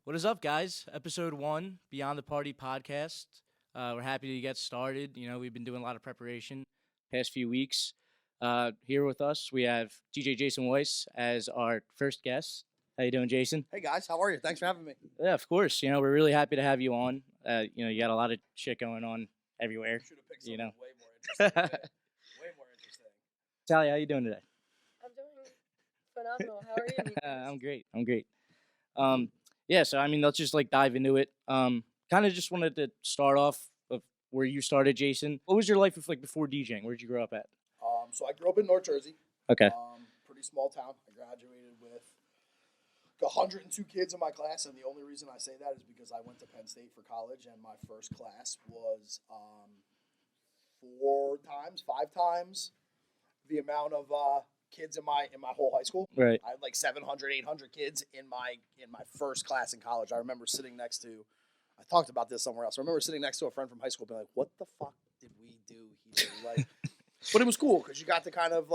What is up, guys? Episode 1, Beyond the Party podcast. We're happy to get started. We've been doing a lot of preparation past few weeks. Here with us, we have DJ Jason Weiss as our first guest. How you doing, Jason? Hey guys, how are you? Thanks for having me. Yeah, of course. We're really happy to have you on. You got a lot of shit going on everywhere. Should have picked something way more interesting. way more interesting. Talia, how you doing today? I'm doing phenomenal. How are you, Nikos? I'm great. Yeah, so let's just dive into it. Kind of just wanted to start off of where you started, Jason. What was your life before DJing? Where did you grow up at? So I grew up in North Jersey. Okay. Pretty small town. I graduated with 102 kids in my class, and the only reason I say that is because I went to Penn State for college, and my first class was 5 times the amount of kids in my whole high school. Right. I had 700, 800 kids in my first class in college. I remember sitting next to, I talked about this somewhere else. I remember sitting next to a friend from high school being like, what the fuck did we do here? But it was cool because you got to kind of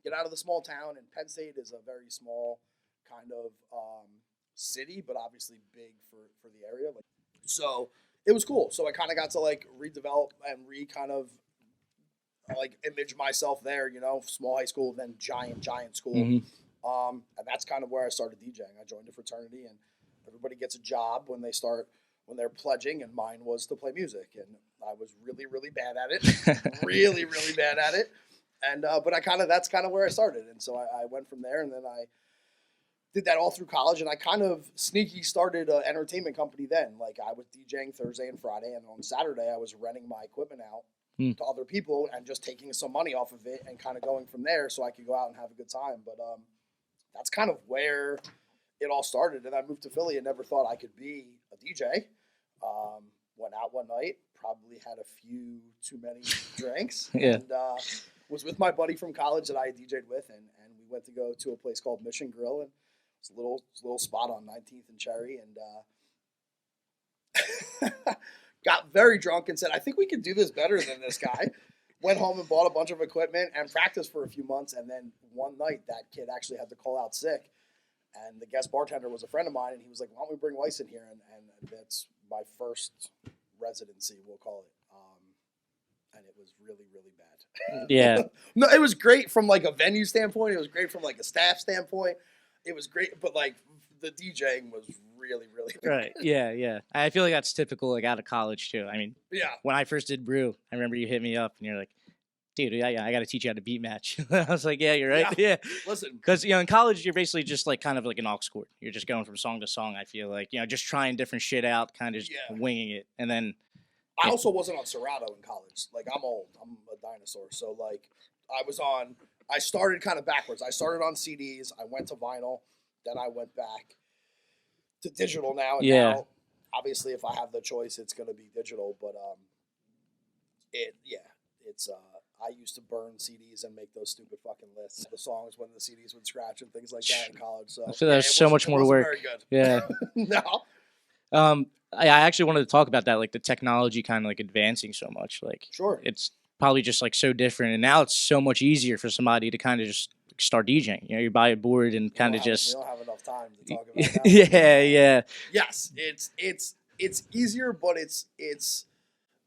get out of the small town, and Penn State is a very small kind of city, but obviously big for the area. So it was cool. So I kind of got to redevelop and image myself there, small high school, then giant school. Mm-hmm. And that's kind of where I started DJing. I joined a fraternity, and everybody gets a job when they're pledging, and mine was to play music. And I was really, really bad at it. really, really bad at it. And, but that's kind of where I started. And so I went from there, and then I did that all through college, and I kind of sneaky started an entertainment company then. I was DJing Thursday and Friday, and on Saturday I was renting my equipment out to other people and just taking some money off of it and kind of going from there so I could go out and have a good time. But that's kind of where it all started. And I moved to Philly and never thought I could be a DJ. Went out one night, probably had a few too many drinks, and was with my buddy from college that I DJ'd with, and we went to go to a place called Mission Grill, and it's a little spot on 19th and Cherry, and got very drunk and said, I think we could do this better than this guy. Went home and bought a bunch of equipment and practiced for a few months. And then one night that kid actually had to call out sick. And the guest bartender was a friend of mine. And he was like, why don't we bring Weiss in here? And that's my first residency, we'll call it. And it was really, really bad. Yeah. No, it was great from a venue standpoint. It was great from a staff standpoint. It was great. But the DJing was really, really bad. Right. Yeah. I feel like that's typical out of college too. Yeah. When I first did brew, I remember you hit me up and you're like, dude, I got to teach you how to beat match. I was like, yeah, you're right. Yeah. Listen. Because, in college, you're basically just kind of like an aux cord. You're just going from song to song, I feel like. just trying different shit out, kind of just winging it. And then. I also wasn't on Serato in college. I'm old. I'm a dinosaur. So, I started kind of backwards. I started on CDs. I went to vinyl. Then I went back to digital now. And now, obviously, if I have the choice, it's going to be digital. But it's I used to burn CDs and make those stupid fucking lists, the songs when the CDs would scratch and things like that in college. So I feel that's so much more work. Very good. Yeah. No. I actually wanted to talk about that, the technology kind of advancing so much. Sure. It's probably just so different, and now it's so much easier for somebody to kind of just start DJing. You buy a board and kind of just. We don't have enough time to talk about that. Yeah. Yes, it's easier, but it's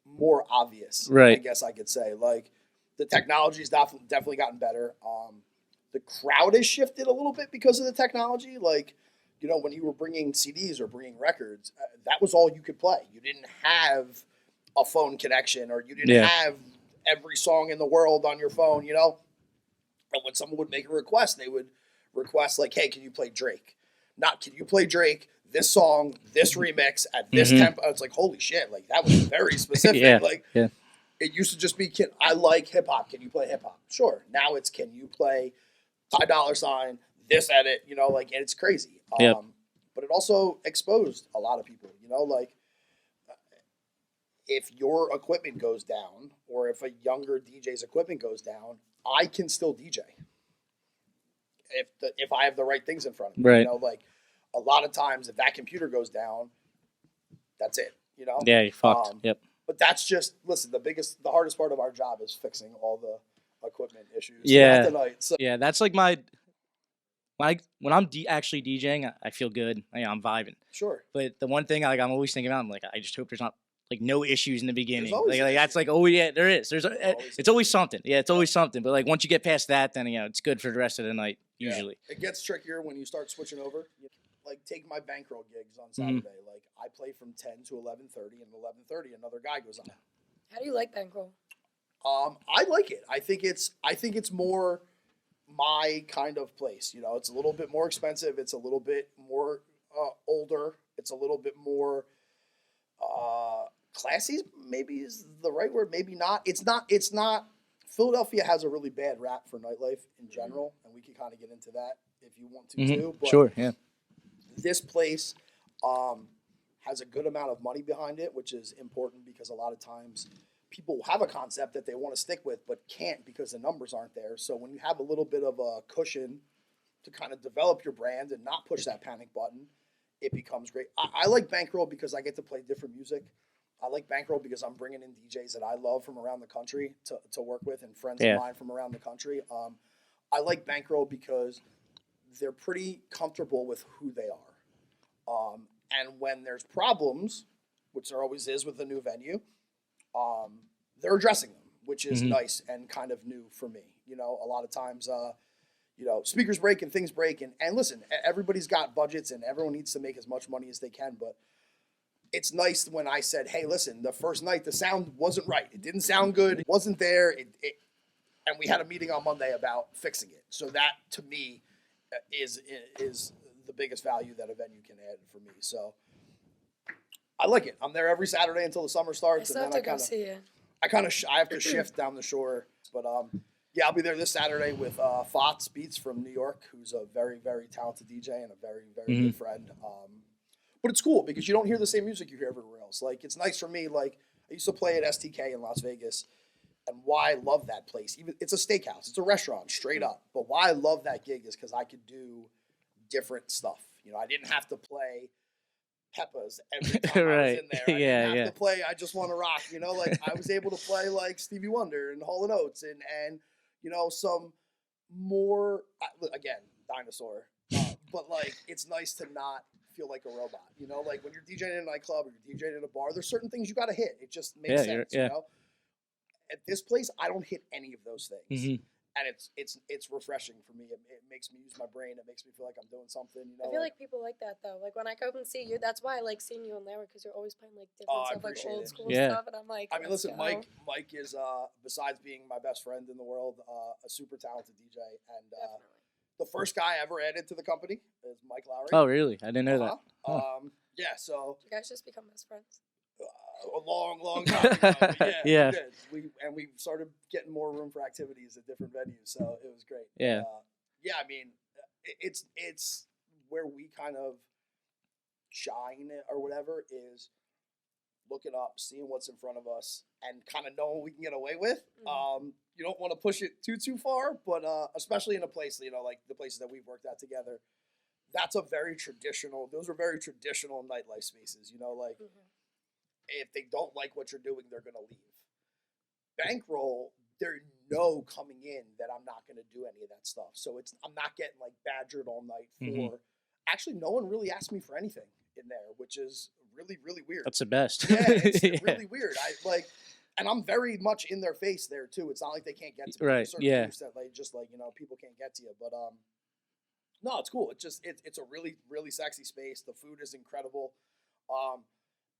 more obvious. Right. I guess I could say the technology's definitely gotten better. The crowd has shifted a little bit because of the technology. When you were bringing CDs or bringing records, that was all you could play. You didn't have a phone connection, or you didn't have every song in the world on your phone. And when someone would make a request, they would request hey, can you play Drake? Not can you play Drake, this song, this remix at this tempo. It's holy shit, that was very specific. It used to just be, I like hip hop. Can you play hip hop? Sure. Now it's, can you play Ty Dolla $ign, this edit, and it's crazy. But it also exposed a lot of people, if your equipment goes down, or if a younger DJ's equipment goes down, I can still DJ if I have the right things in front of me. Right. A lot of times, if that computer goes down, that's it. Yeah, you're fucked. Yep. But that's just, listen, the hardest part of our job is fixing all the equipment issues throughout the night. So. Yeah, that's my when I'm actually DJing, I feel good. I'm vibing. Sure. But the one thing like I'm always thinking about, I'm like, I just hope there's not like no issues in the beginning. always Like an that's issue. like, oh yeah, there is. There's always it's an always something. Yeah, it's always something. But like once you get past that, then it's good for the rest of the night usually. It gets trickier when you start switching over. Like take my bankroll gigs on Mhm. Saturday. Like I play from 10 to 11:30, and 11:30 another guy goes on. How do you like bankroll? I like it. I think it's more my kind of place. You know, it's a little bit more expensive. It's a little bit more older. It's a little bit more classy. Maybe is the right word. Maybe not. It's not. It's not. Philadelphia has a really bad rap for nightlife in general, and we can kind of get into that if you want to too. But Sure. Yeah. this place has a good amount of money behind it, which is important because a lot of times people have a concept that they want to stick with but can't because the numbers aren't there. So when you have a little bit of a cushion to kind of develop your brand and not push that panic button, it becomes great. I like Bankroll because I get to play different music. I like Bankroll because I'm bringing in DJs that I love from around the country to work with and friends of mine from around the country. I like Bankroll because they're pretty comfortable with who they are. And when there's problems, which there always is with a new venue, they're addressing them, which is nice and kind of new for me. You know, a lot of times, speakers break and things break. And listen, everybody's got budgets and everyone needs to make as much money as they can. But it's nice when I said, hey, listen, the first night, the sound wasn't right. It didn't sound good. It wasn't there. And we had a meeting on Monday about fixing it. So that, to me, is the biggest value that a venue can add for me. So I like it. I'm there every Saturday until the summer I starts. still have to go see you. I have to shift down the shore. But yeah, I'll be there this Saturday with Fots Beats from New York, who's a very, very talented DJ and a very, very good friend. But it's cool because you don't hear the same music you hear everywhere else. Like, it's nice for me. Like, I used to play at STK in Las Vegas, and why I love that place. Even it's a steakhouse, it's a restaurant, straight up. But why I love that gig is because I could do different stuff. You know, I didn't have to play Peppa's every time I was in there. I didn't have to play I Just Want to Rock. You know, like I was able to play like Stevie Wonder and Hall & Oates and you know, some more, again, dinosaur. But like, it's nice to not feel like a robot. You know, like when you're DJing in a nightclub or you're DJing in a bar, there's certain things you got to hit. It just makes sense, you know? At this place, I don't hit any of those things. And it's refreshing for me. It makes me use my brain. It makes me feel like I'm doing something. You know, I feel like people like that though. Like when I come and see you, that's why I like seeing you on there because you're always playing like different stuff, like old school stuff. And I'm like, I mean, listen, Mike is besides being my best friend in the world, a super talented DJ, and the first guy I ever added to the company is Mike Lowry. Oh, really? I didn't know that. Yeah, so you guys just become best friends. A long time ago. Yeah. We did. We started getting more room for activities at different venues, so it was great. Yeah. Yeah, I mean, it's where we kind of shine or whatever is looking up, seeing what's in front of us, and kind of knowing what we can get away with. You don't want to push it too far, but especially in a place, you know, like the places that we've worked at together, those are very traditional nightlife spaces, you know, like if they don't like what you're doing, they're going to leave. Bankroll, they know coming in that I'm not going to do any of that stuff. So I'm not getting like badgered all night for, actually no one really asked me for anything in there, which is really, really weird. That's the best. Yeah, it's really weird. And I'm very much in their face there too. It's not like they can't get to me. Right. Yeah. That you know, people can't get to you. But no, it's cool. It's a really, really sexy space. The food is incredible.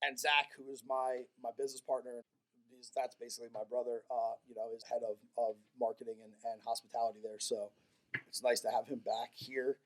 And Zach, who is my business partner, that's basically my brother, you know, is head of marketing and hospitality there. So it's nice to have him back here.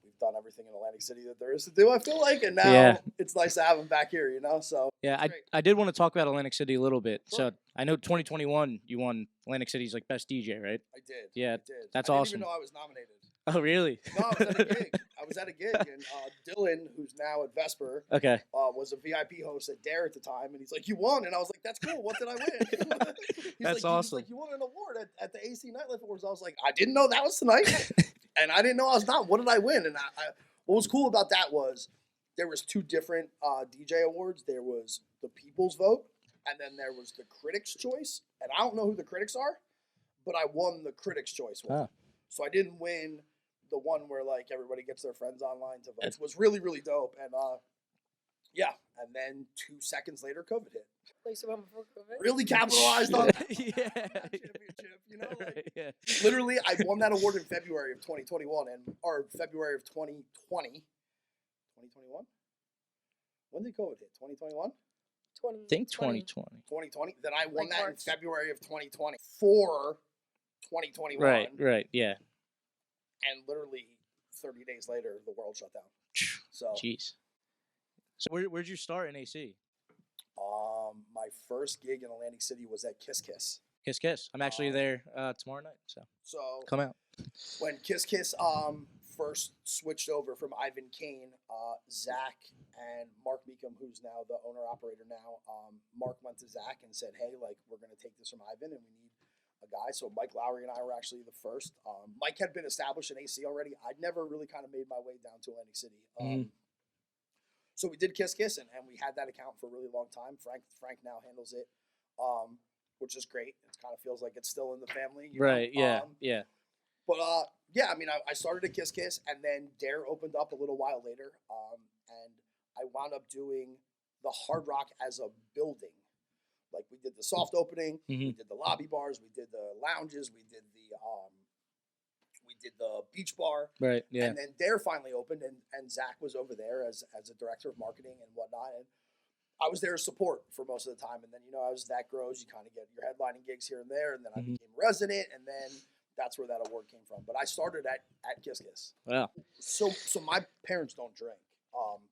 We've done everything in Atlantic City that there is to do, I feel like, and now it's nice to have him back here, you know? So yeah, I did want to talk about Atlantic City a little bit. Sure. So I know 2021 you won Atlantic City's like best DJ, right? I did. Yeah, I did. that's I didn't awesome. even know I was nominated. Oh, really? No, I was at a gig, and Dylan, who's now at Vesper, was a VIP host at Dare at the time, and he's like, "You won," and I was like, "That's cool. What did I win?" That's awesome. He's like, "You won an award at the AC Nightlife Awards." I was like, "I didn't know that was tonight, and I didn't know I was not. What did I win?" And what was cool about that was there was two different DJ awards. There was the People's Vote, and then there was the Critics' Choice. And I don't know who the critics are, but I won the Critics' Choice one. So I didn't win the one where like everybody gets their friends online to vote was really, really dope. And yeah, and then 2 seconds later, COVID hit. Like so before COVID. Really capitalized on that championship, you know. Like, literally, I won that award in February of 2021 or February of 2020. 2021. When did COVID hit? 2021. I think 2020. 2020. Then I won Like that March. in February of 2020 for 2021. Right, yeah. And literally 30 days later, the world shut down. So, jeez. So where'd you start in AC? my first gig in Atlantic City was at Kiss Kiss. Kiss Kiss. I'm actually there tomorrow night, so come out. When Kiss Kiss first switched over from Ivan Kane, Zach and Mark Meekum, who's now the owner-operator now, Mark went to Zach and said, hey, like, we're going to take this from Ivan and we need a guy. So Mike Lowry and I were actually the first. Mike had been established in AC already. I'd never really kind of made my way down to Atlantic City. So we did Kiss Kiss, and we had that account for a really long time. Frank now handles it, which is great. It kind of feels like it's still in the family. You know? Yeah. But yeah, I mean, I started at Kiss Kiss, and then Dare opened up a little while later, and I wound up doing the Hard Rock as a building. Like, we did the soft opening, we did the lobby bars, we did the lounges, we did the beach bar. Right, yeah. And then Dare finally opened, and Zach was over there as a director of marketing and whatnot. And I was there as support for most of the time. And then, you know, as that grows, you kind of get your headlining gigs here and there. And then I became resident, and then that's where that award came from. But I started at Kiss Kiss. Wow. So my parents don't drink,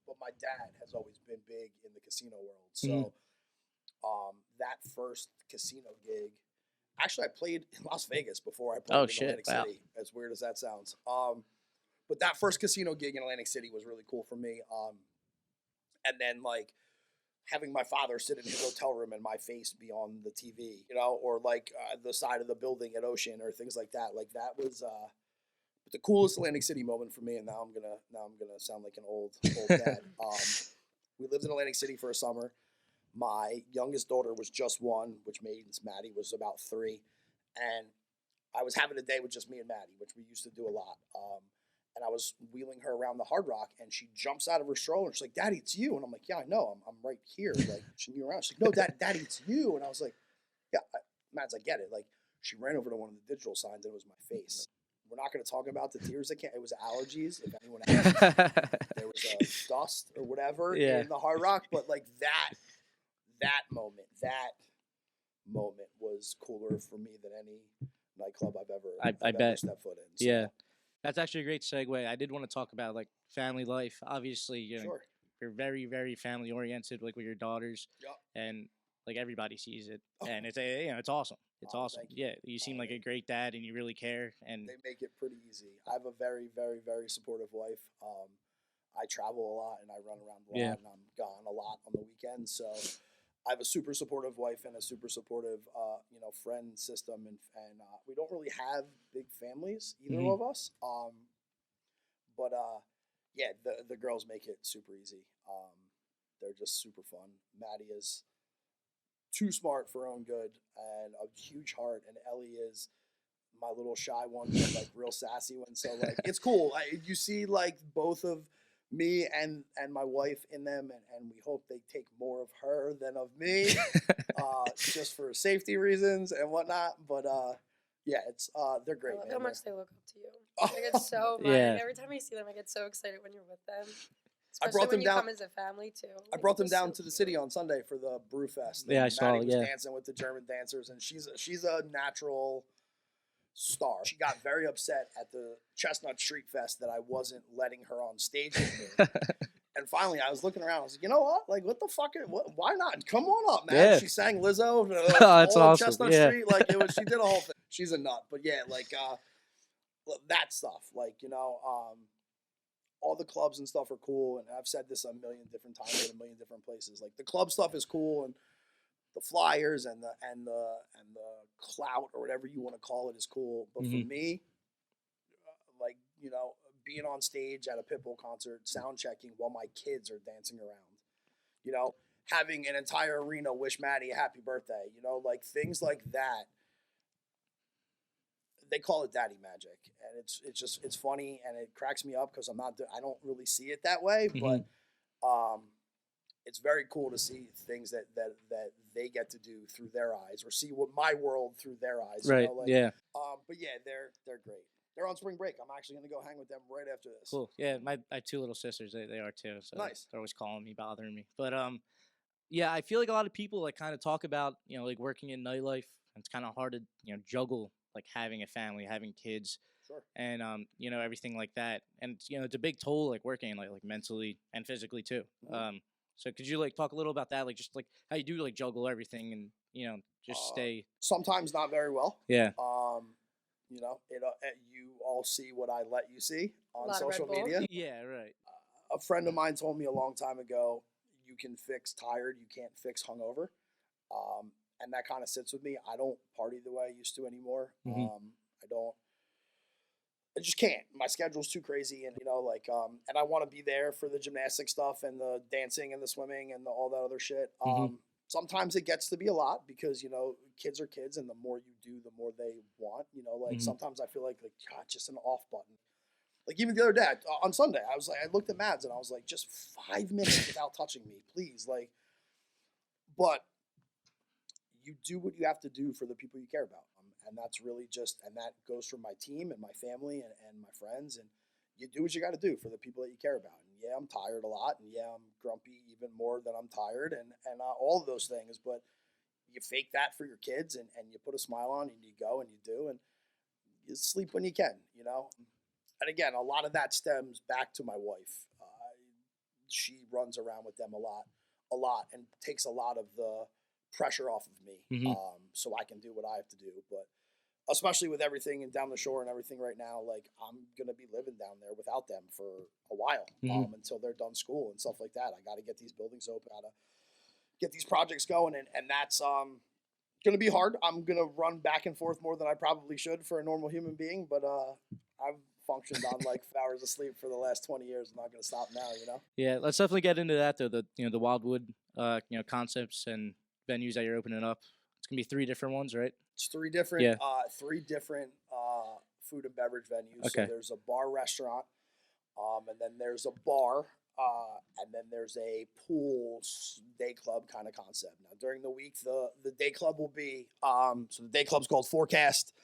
but my dad has always been big in the casino world. So that first casino gig, actually, I played in Las Vegas before I played in Atlantic City. As weird as that sounds. But that first casino gig in Atlantic City was really cool for me. And then, like, having my father sit in his hotel room and my face be on the TV, you know, or like the side of the building at Ocean or things like that. Like, that was the coolest Atlantic City moment for me. And now I'm gonna sound like an old dad. We lived in Atlantic City for a summer. My youngest daughter was just 1, which means Maddie was about 3. And I was having a day with just me and Maddie, which we used to do a lot. And I was wheeling her around the Hard Rock, and she jumps out of her stroller, and she's like, Daddy, it's you. And I'm like, yeah, I know. I'm right here. Like, she me around. She's like, no, Daddy, it's you. And I was like, yeah, Mads, I get it. Like, she ran over to one of the digital signs, and it was my face. We're not going to talk about the tears that came. It was allergies, if anyone asked. There was dust or whatever in the Hard Rock. But, like, that moment was cooler for me than any nightclub I've ever stepped foot in. So. Yeah. That's actually a great segue. I did want to talk about, like, family life. Obviously, you know, you're very, very family oriented, like with your daughters, and like everybody sees it, and it's it's awesome. It's awesome. You seem like a great dad, and you really care. And they make it pretty easy. I have a very, very, very supportive wife. I travel a lot, and I run around a lot, and I'm gone a lot on the weekends. So I have a super supportive wife and a super supportive, friend system, and we don't really have big families, either of us. But the girls make it super easy. They're just super fun. Maddie is too smart for her own good and a huge heart, and Ellie is my little shy one, but like real sassy one. So like it's cool. You see like both of me and my wife in them, and we hope they take more of her than of me, just for safety reasons and whatnot. But it's they're great. I love how much they look up to you. I get so fun. Every time I see them, I get so excited when you're with them. Especially I brought them when you down. Come as a family too. I brought them down to the city on Sunday for the Brew Fest. Yeah, I saw. Maddie was dancing with the German dancers, and she's a natural star. She got very upset at the Chestnut Street Fest that I wasn't letting her on stage with me. And finally, I was looking around. I was like, you know what? Like, what the fuck? Why not? Come on up, man. Yeah. She sang Lizzo. That's awesome. Chestnut Street. Like, she did a whole thing. She's a nut. But yeah, like, that stuff. Like, all the clubs and stuff are cool. And I've said this a million different times in a million different places. Like, the club stuff is cool, and the flyers and the clout or whatever you want to call it is cool. But for me, being on stage at a Pitbull concert, sound checking while my kids are dancing around, having an entire arena wish Maddie a happy birthday, like things like that. they call it daddy magic, and it's funny, and it cracks me up because I don't really see it that way, but it's very cool to see things that they get to do through their eyes, or see what my world through their eyes. Right. You know, like, yeah. But yeah, they're great. They're on spring break. I'm actually going to go hang with them right after this. Cool. Yeah. I have two little sisters. They are too. So Nice. they're always calling me, bothering me. But yeah, I feel like a lot of people like kind of talk about, you know, like working in nightlife. It's kind of hard to, you know, juggle like having a family, having kids, Sure. and you know, everything like that. And you know, it's a big toll like working like mentally and physically too. So could you like talk a little about that, like just like how you do like juggle everything and, you know, just stay. Sometimes not very well. Yeah. You know, you all see what I let you see on Lot of Red social Bull. media. Yeah. Right. A friend of mine told me a long time ago, you can fix tired, you can't fix hungover. And that kind of sits with me. I don't party the way I used to anymore. I just can't. My schedule's too crazy, and you know, like, and I want to be there for the gymnastic stuff and the dancing and the swimming and all that other shit. Sometimes it gets to be a lot because, you know, kids are kids, and the more you do, the more they want. You know, like sometimes I feel like God, just an off button. Like even the other day on Sunday, I looked at Mads and I was like, just 5 minutes without touching me, please. Like, but you do what you have to do for the people you care about. And that's really and that goes for my team and my family and my friends. And you do what you got to do for the people that you care about. And yeah, I'm tired a lot. And yeah, I'm grumpy even more than I'm tired and all of those things. But you fake that for your kids and you put a smile on and you go and you do. And you sleep when you can, you know. And again, a lot of that stems back to my wife. She runs around with them a lot, and takes a lot of the pressure off of me, so I can do what I have to do. But especially with everything and down the shore and everything right now, like I'm gonna be living down there without them for a while, until they're done school and stuff like that. I got to get these buildings open, got to get these projects going, and that's gonna be hard. I'm gonna run back and forth more than I probably should for a normal human being, but I've functioned on like hours of sleep for the last 20 years. I'm not going to stop now, you know? Yeah, let's definitely get into that though. The, you know, the Wildwood, you know, concepts and venues that you're opening up. It's gonna be 3 different ones, right? It's 3 different, food and beverage venues. Okay. So there's a bar restaurant, and then there's a bar, and then there's a pool day club kind of concept. Now during the week, the day club will be, so the day club's called Forecast.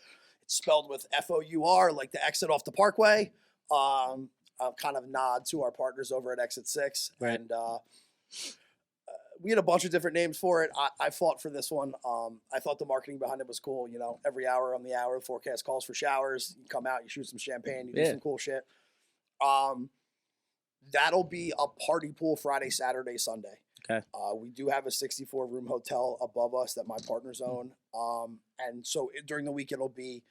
It's spelled with FOUR, like the exit off the Parkway. A kind of nod to our partners over at Exit 6. Right. And we had a bunch of different names for it. I fought for this one. I thought the marketing behind it was cool. You know, every hour on the hour, the Forecast calls for showers. You come out, you shoot some champagne, you do some cool shit. That'll be a party pool Friday, Saturday, Sunday. Okay. We do have a 64-room hotel above us that my partners own. And so during the week, it'll be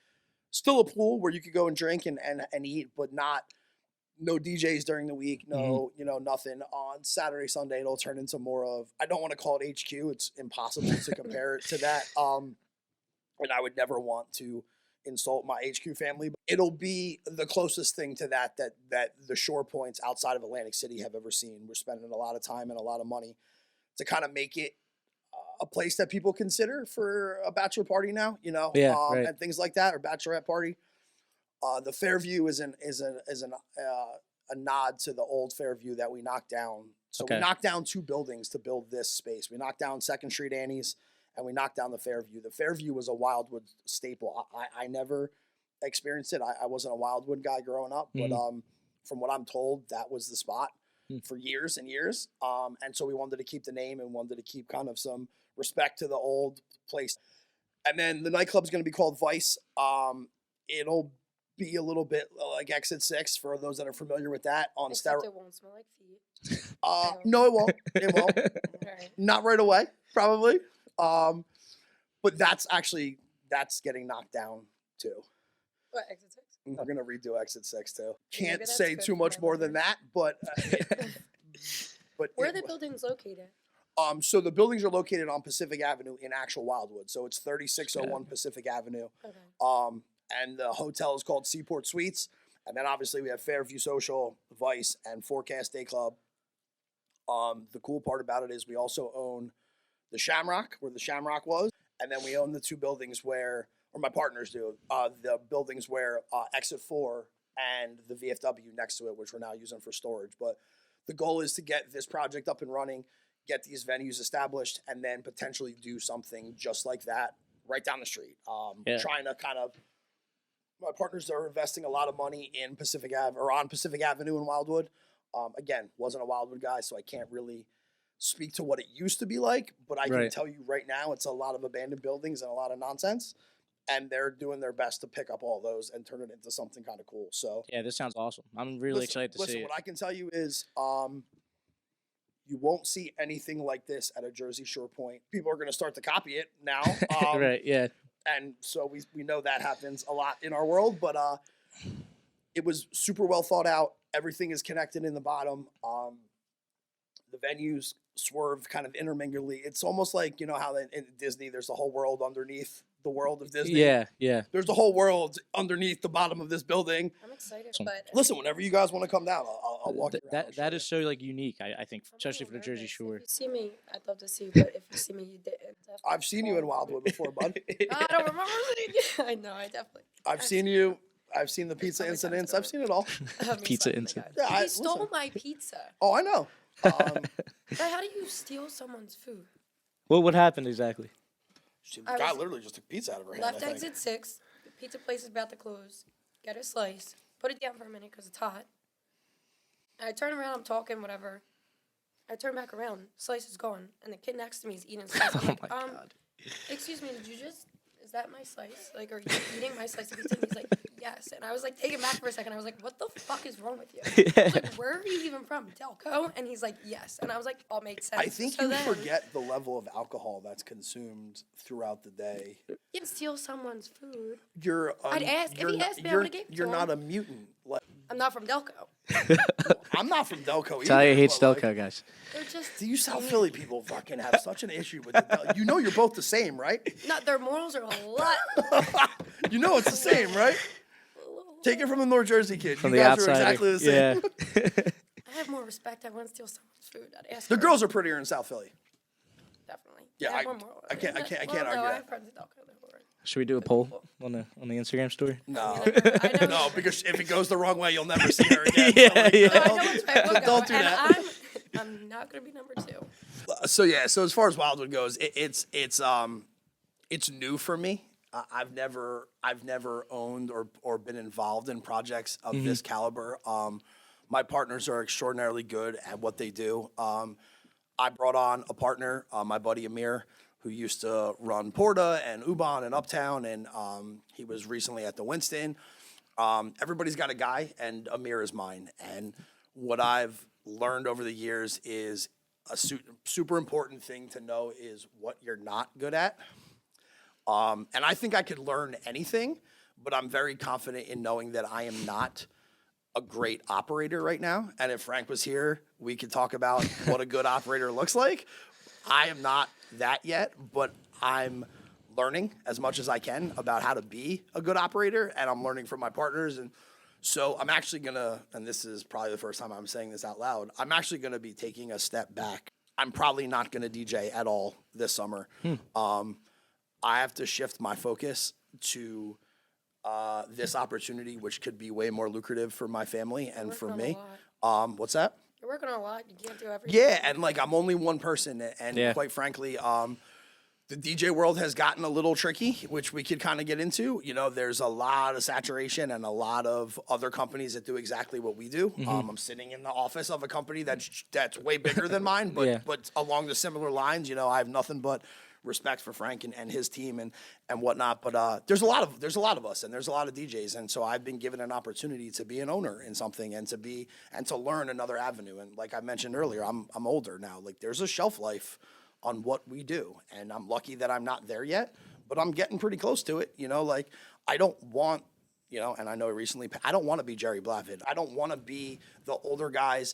still a pool where you could go and drink and eat, but no DJs during the week, you know, nothing. On Saturday, Sunday, it'll turn into more of, I don't want to call it HQ. It's impossible to compare it to that. And I would never want to insult my HQ family. But it'll be the closest thing to that the shore points outside of Atlantic City have ever seen. We're spending a lot of time and a lot of money to kind of make it a place that people consider for a bachelor party now, you know, right. and things like that, or bachelorette party. The Fairview is a nod to the old Fairview that we knocked down. So we knocked down 2 buildings to build this space. We knocked down 2nd Street Annie's, and we knocked down the Fairview. The Fairview was a Wildwood staple. I never experienced it. I wasn't a Wildwood guy growing up, but from what I'm told, that was the spot for years and years. And so we wanted to keep the name and wanted to keep kind of some respect to the old place. And then the nightclub's going to be called Weiss. It'll be a little bit like Exit 6 for those that are familiar with that. On Except it won't smell like feet. No, it won't. It won't. Right. Not right away, probably. But that's getting knocked down too. What, Exit 6? We're gonna redo Exit 6 too. Maybe Can't that's say good too for much my more than liver. that, but Where are the buildings located? So the buildings are located on Pacific Avenue in actual Wildwood. So it's 3601 Pacific Avenue. Okay. And the hotel is called Seaport Suites. And then obviously we have Fairview Social, Vice, and Forecast Day Club. The cool part about it is we also own the Shamrock, where the Shamrock was. And then we own the 2 buildings or my partners do, the buildings where Exit 4 and the VFW next to it, which we're now using for storage. But the goal is to get this project up and running, get these venues established, and then potentially do something just like that right down the street. Trying to kind of, my partners are investing a lot of money in Pacific Ave or on Pacific Avenue in Wildwood. Again, wasn't a Wildwood guy, so I can't really speak to what it used to be like, but I can tell you right now, it's a lot of abandoned buildings and a lot of nonsense. And they're doing their best to pick up all those and turn it into something kind of cool. So yeah, this sounds awesome. I'm really excited to see it. What I can tell you is you won't see anything like this at a Jersey Shore point. People are going to start to copy it now. Right, yeah. And so we know that happens a lot in our world, but it was super well thought out. Everything is connected in the bottom. The venues swerve kind of interminglingly. It's almost like, you know, how in Disney there's the whole world underneath the world of Disney. Yeah, yeah. There's the whole world underneath the bottom of this building. I'm excited, but listen, whenever you guys want to come down, I'll walk you around. That is so like unique. I think, especially for the Jersey Shore. If you see me, I'd love to see you, but if you see me, you didn't. I've seen you in Wildwood before, bud. I don't remember seeing you. I know, I definitely. I've seen you. I've seen the pizza incidents. I've seen it all. Pizza incident. Yeah, He stole my pizza. Oh, I know. But how do you steal someone's food? Well, what happened exactly? The guy literally just took pizza out of her hand. Left exit 6. The pizza place is about to close. Get a slice. Put it down for a minute because it's hot. And I turn around. I'm talking, whatever. I turn back around. Slice is gone. And the kid next to me is eating slice. I'm like, God. Excuse me, did you just... Is that my slice? Like, are you eating my slice of pizza? And he's like, yes. And I was like, taken back for a second. I was like, what the fuck is wrong with you? I was like, where are you even from? Delco? And he's like, yes. And I was like, all makes sense. I think you forget the level of alcohol that's consumed throughout the day. You can steal someone's food. I'd ask. If he asked me, I would've gave it to You're him. not a mutant. I'm not from Delco. I'm not from Delco either. Talia hates but, Delco, guys. They're just... Do you South Philly people fucking have such an issue with the You know you're both the same, right? No, their morals are a lot... You know it's the same, right? Take it from the North Jersey kid. From you the guys outsider. are exactly the same. Yeah. I have more respect. I wouldn't steal someone's food. I'd ask The her. girls are prettier in South Philly. Definitely. Yeah, They have more moral. I can't Well, argue no, I that. have friends in Delco. They're all right. Should we do a poll on the Instagram story? No. I know. No, because if it goes the wrong way, you'll never see her again. Yeah, So, like, yeah. No, I know which way we'll go, Don't do and that. I'm not gonna be number 2. So yeah, so as far as Wildwood goes, it's new for me. I've never owned or been involved in projects of this caliber. My partners are extraordinarily good at what they do. I brought on a partner, my buddy Amir, who used to run Porta and Ubon and Uptown, and he was recently at the Winston. Everybody's got a guy, and Amir is mine. And what I've learned over the years is a super important thing to know is what you're not good at. And I think I could learn anything, but I'm very confident in knowing that I am not a great operator right now. And if Frank was here, we could talk about what a good operator looks like. I am not that yet, but I'm learning as much as I can about how to be a good operator, and I'm learning from my partners. And so I'm actually gonna, and this is probably the first time I'm saying this out loud, I'm actually gonna be taking a step back. I'm probably not gonna DJ at all this summer. I have to shift my focus to this opportunity, which could be way more lucrative for my family and for me. What's that? You're working on a lot. You can't do everything. Yeah, and like I'm only one person, and Yeah. quite frankly, the DJ world has gotten a little tricky, which we could kind of get into. You know, there's a lot of saturation and a lot of other companies that do exactly what we do. I'm sitting in the office of a company that's way bigger than mine, but Yeah. but along the similar lines. You know, I have nothing but respect for Frank and his team and whatnot. But there's a lot of us, and there's a lot of DJs, and so I've been given an opportunity to be an owner in something and to learn another avenue. And like I mentioned earlier, I'm older now. Like there's a shelf life on what we do, and I'm lucky that I'm not there yet, but I'm getting pretty close to it. You know, like I don't want. You know, and I know recently, I don't want to be Jerry Blavid. I don't want to be the older guys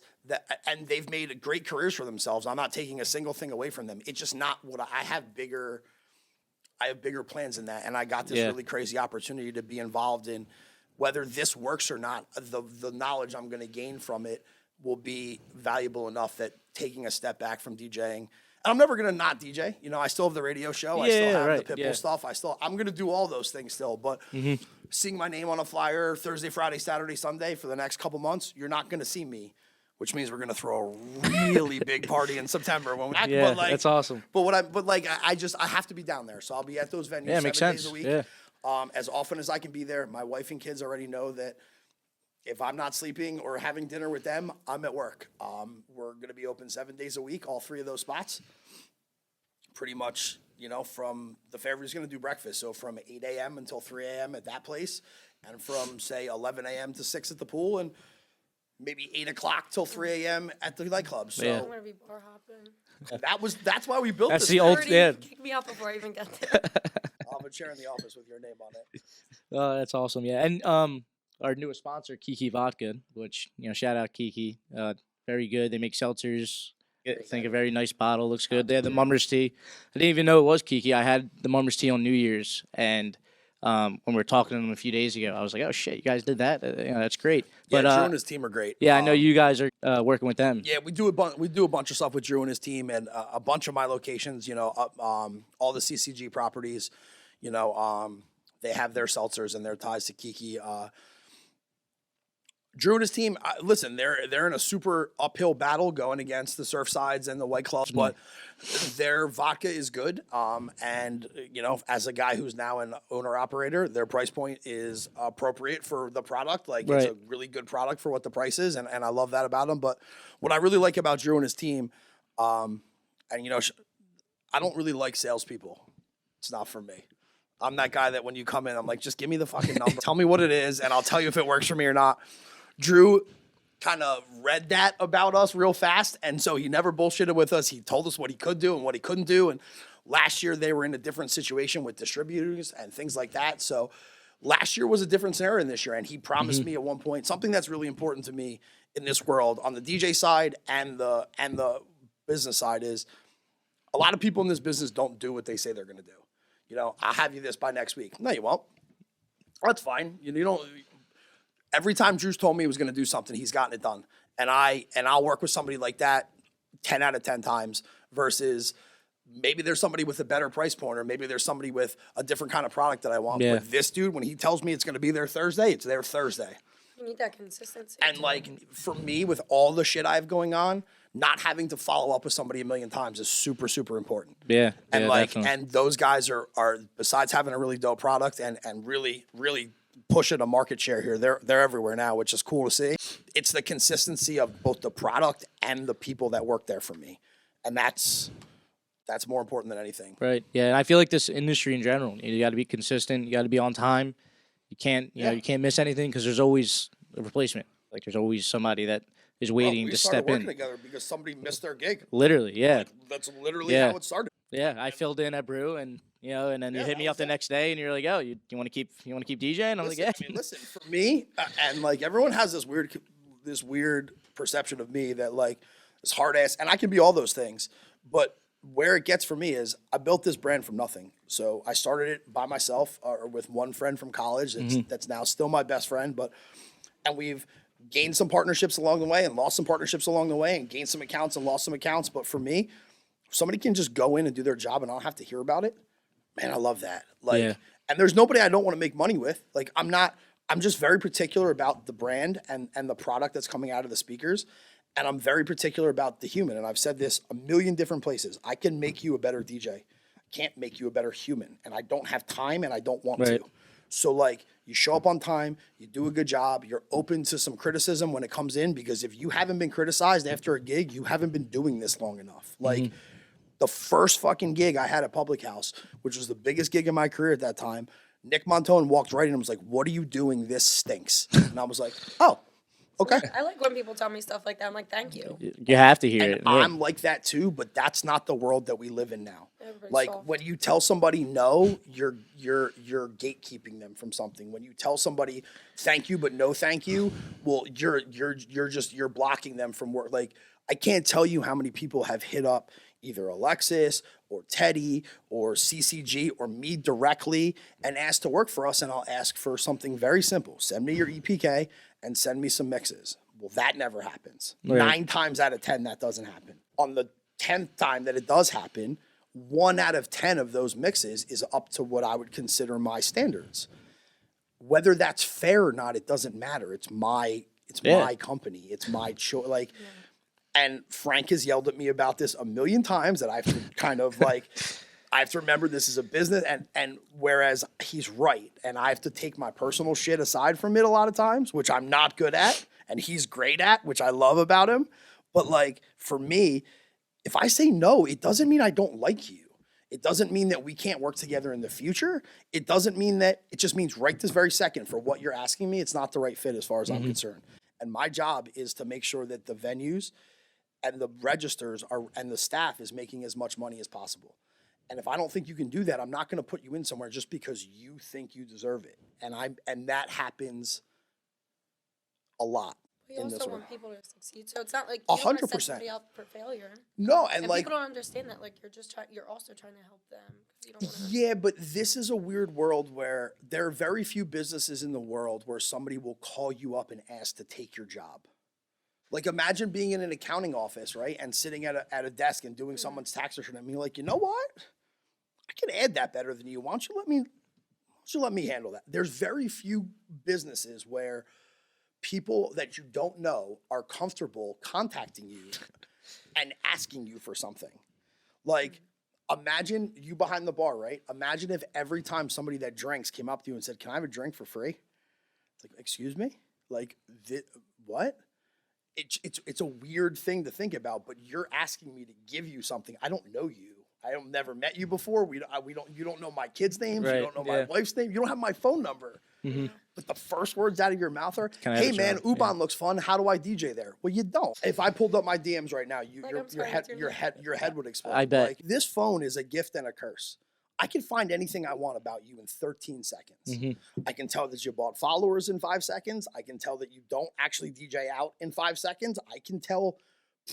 and they've made great careers for themselves. I'm not taking a single thing away from them. It's just not what I have bigger plans than that. And I got this really crazy opportunity to be involved in whether this works or not. The knowledge I'm going to gain from it will be valuable enough that taking a step back from DJing I'm never gonna not DJ. You know, I still have the radio show. I still have the Pitbull stuff. I'm gonna do all those things still. But seeing my name on a flyer Thursday, Friday, Saturday, Sunday for the next couple months, you're not gonna see me. Which means we're gonna throw a really big party in September. But like, that's awesome. But I have to be down there, so I'll be at those venues 7 days a week. Yeah. As often as I can be there. My wife and kids already know that if I'm not sleeping or having dinner with them, I'm at work. We're going to be open 7 days a week, all 3 of those spots. Pretty much, you know, from the Fairview's going to do breakfast. So from 8 a.m. until 3 a.m. at that place, and from, say, 11 a.m. to 6 at the pool, and maybe 8 o'clock till 3 a.m. at the nightclub. So I'm going to be bar hopping. That's why we built That's this. the old, yeah. Kick me out before I even get there. I'll have a chair in the office with your name on it. Oh, that's awesome. Yeah. And our newest sponsor, Kiki Vodka, which, you know, shout out Kiki. Very good. They make seltzers. I think a very nice bottle. Looks good. They have the Mummers tea. I didn't even know it was Kiki. I had the Mummers tea on New Year's. And when we were talking to them a few days ago, I was like, oh, shit, you guys did that? You know, that's great. Yeah, But, Drew and his team are great. Yeah, I know you guys are working with them. Yeah, we do a bunch of stuff with Drew and his team, and a bunch of my locations. You know, all the CCG properties. You know, they have their seltzers and their ties to Kiki. Drew and his team, listen, they're in a super uphill battle going against the Surfsides and the White Claws, but their vodka is good. And, you know, as a guy who's now an owner-operator, their price point is appropriate for the product. Like, It's a really good product for what the price is, and I love that about them. But what I really like about Drew and his team, and, you know, I don't really like salespeople. It's not for me. I'm that guy that when you come in, I'm like, just give me the fucking number. Tell me what it is, and I'll tell you if it works for me or not. Drew kind of read that about us real fast, and so he never bullshitted with us. He told us what he could do and what he couldn't do, and last year they were in a different situation with distributors and things like that. So last year was a different scenario than this year, and he promised me at one point something that's really important to me in this world on the DJ side and the business side is a lot of people in this business don't do what they say they're going to do. You know, I'll have you this by next week. No, you won't. That's fine. You don't. Every time Drew's told me he was going to do something, he's gotten it done. And I'll work with somebody like that 10 out of 10 times versus maybe there's somebody with a better price point or maybe there's somebody with a different kind of product that I want. Yeah. But this dude, when he tells me it's going to be there Thursday, it's there Thursday. You need that consistency. And like for me, with all the shit I have going on, not having to follow up with somebody a million times is super, super important. Yeah. And definitely. and those guys are besides having a really dope product and really, really pushing a market share here, they're everywhere now, which is cool to see. It's the consistency of both the product and the people that work there for me. And that's more important than anything. Right. Yeah. And I feel like this industry in general, you got to be consistent. You got to be on time. You can't, you know, you can't miss anything because there's always a replacement. Like there's always somebody that is waiting to step in. We started working together because somebody missed their gig. Literally. Yeah. Like, that's literally how it started. Yeah. I filled in at Brew and, you know, and then you hit me up the next day and you're like, oh, you want to keep DJing? I'm like, yeah. I mean, listen, for me, and like everyone has this weird perception of me that like is hard ass, and I can be all those things, but where it gets for me is I built this brand from nothing. So I started it by myself or with one friend from college that's now still my best friend, and we've gained some partnerships along the way and lost some partnerships along the way and gained some accounts and lost some accounts. But for me, if somebody can just go in and do their job and I don't have to hear about it. Man, I love that. Like, and there's nobody I don't want to make money with. Like, I'm just very particular about the brand and the product that's coming out of the speakers. And I'm very particular about the human. And I've said this a million different places. I can make you a better DJ. I can't make you a better human. And I don't have time and I don't want to. So like, you show up on time, you do a good job, you're open to some criticism when it comes in, because if you haven't been criticized after a gig, you haven't been doing this long enough. Like, the first fucking gig I had at Public House, which was the biggest gig in my career at that time, Nick Montone walked right in and was like, what are you doing? This stinks. And I was like, oh, okay. I like when people tell me stuff like that. I'm like, thank you. You have to hear it. I'm like that too, but that's not the world that we live in now. Everybody's Like soft. when you tell somebody no, you're gatekeeping them from something. When you tell somebody thank you but no thank you, well, you're blocking them from work. Like, I can't tell you how many people have hit up either Alexis or Teddy or CCG or me directly and asked to work for us, and I'll ask for something very simple. Send me your EPK and send me some mixes. Well, that never happens. 9 times out of 10, that doesn't happen. On the 10th time that it does happen, 1 out of 10 of those mixes is up to what I would consider my standards. Whether that's fair or not, it doesn't matter. It's my company. It's my choice. Like, and Frank has yelled at me about this a million times that I have to kind of like, I have to remember this is a business, and whereas he's right, and I have to take my personal shit aside from it a lot of times, which I'm not good at, and he's great at, which I love about him. But like, for me, if I say no, it doesn't mean I don't like you. It doesn't mean that we can't work together in the future. It doesn't mean that, it just means right this very second for what you're asking me, it's not the right fit as far as I'm concerned. And my job is to make sure that the venues and the registers are, and the staff is making as much money as possible. And if I don't think you can do that, I'm not going to put you in somewhere just because you think you deserve it. And that happens a lot. We also want people to succeed, so it's not like you 100%. want to set somebody up for failure. No, and like people don't understand that. Like you're also trying to help them. 'Cause you don't wanna... Yeah, but this is a weird world where there are very few businesses in the world where somebody will call you up and ask to take your job. Like, imagine being in an accounting office, right, and sitting at a desk and doing someone's tax return and being like, you know what? I can add that better than you. Why don't you let me handle that? There's very few businesses where people that you don't know are comfortable contacting you and asking you for something. Like, imagine you behind the bar, right? Imagine if every time somebody that drinks came up to you and said, can I have a drink for free? It's like, excuse me? Like, what? It's a weird thing to think about, but you're asking me to give you something. I don't know you. I have never met you before. You don't know my kids' names. Right, You don't know my wife's name. You don't have my phone number. But the first words out of your mouth are, hey man, Ubon looks fun. How do I DJ there? Well, you don't. If I pulled up my DMs right now, your head would explode. I bet. Like, this phone is a gift and a curse. I can find anything I want about you in 13 seconds. I can tell that you bought followers in 5 seconds. I can tell that you don't actually DJ out in 5 seconds. I can tell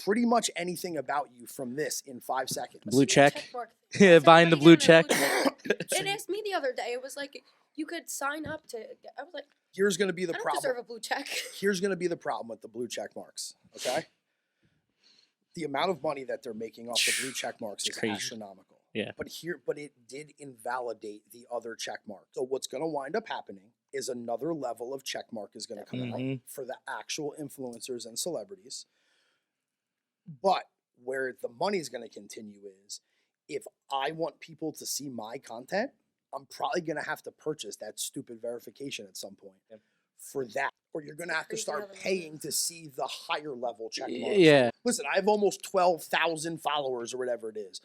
pretty much anything about you from this in 5 seconds. Blue check. Yeah, buying the blue check. It asked me the other day. It was like you could sign up to. I was like, here's going to be the I don't problem. deserve a blue check. Here's going to be the problem with the blue check marks. Okay, the amount of money that they're making off the blue check marks is crazy. Astronomical. Yeah. But it did invalidate the other check mark. So what's going to wind up happening is another level of check mark is going to come out for the actual influencers and celebrities. But where the money is going to continue is, if I want people to see my content, I'm probably going to have to purchase that stupid verification at some point for that. Or you're going to have to start paying to see the higher level check marks. Yeah. Listen, I have almost 12,000 followers or whatever it is.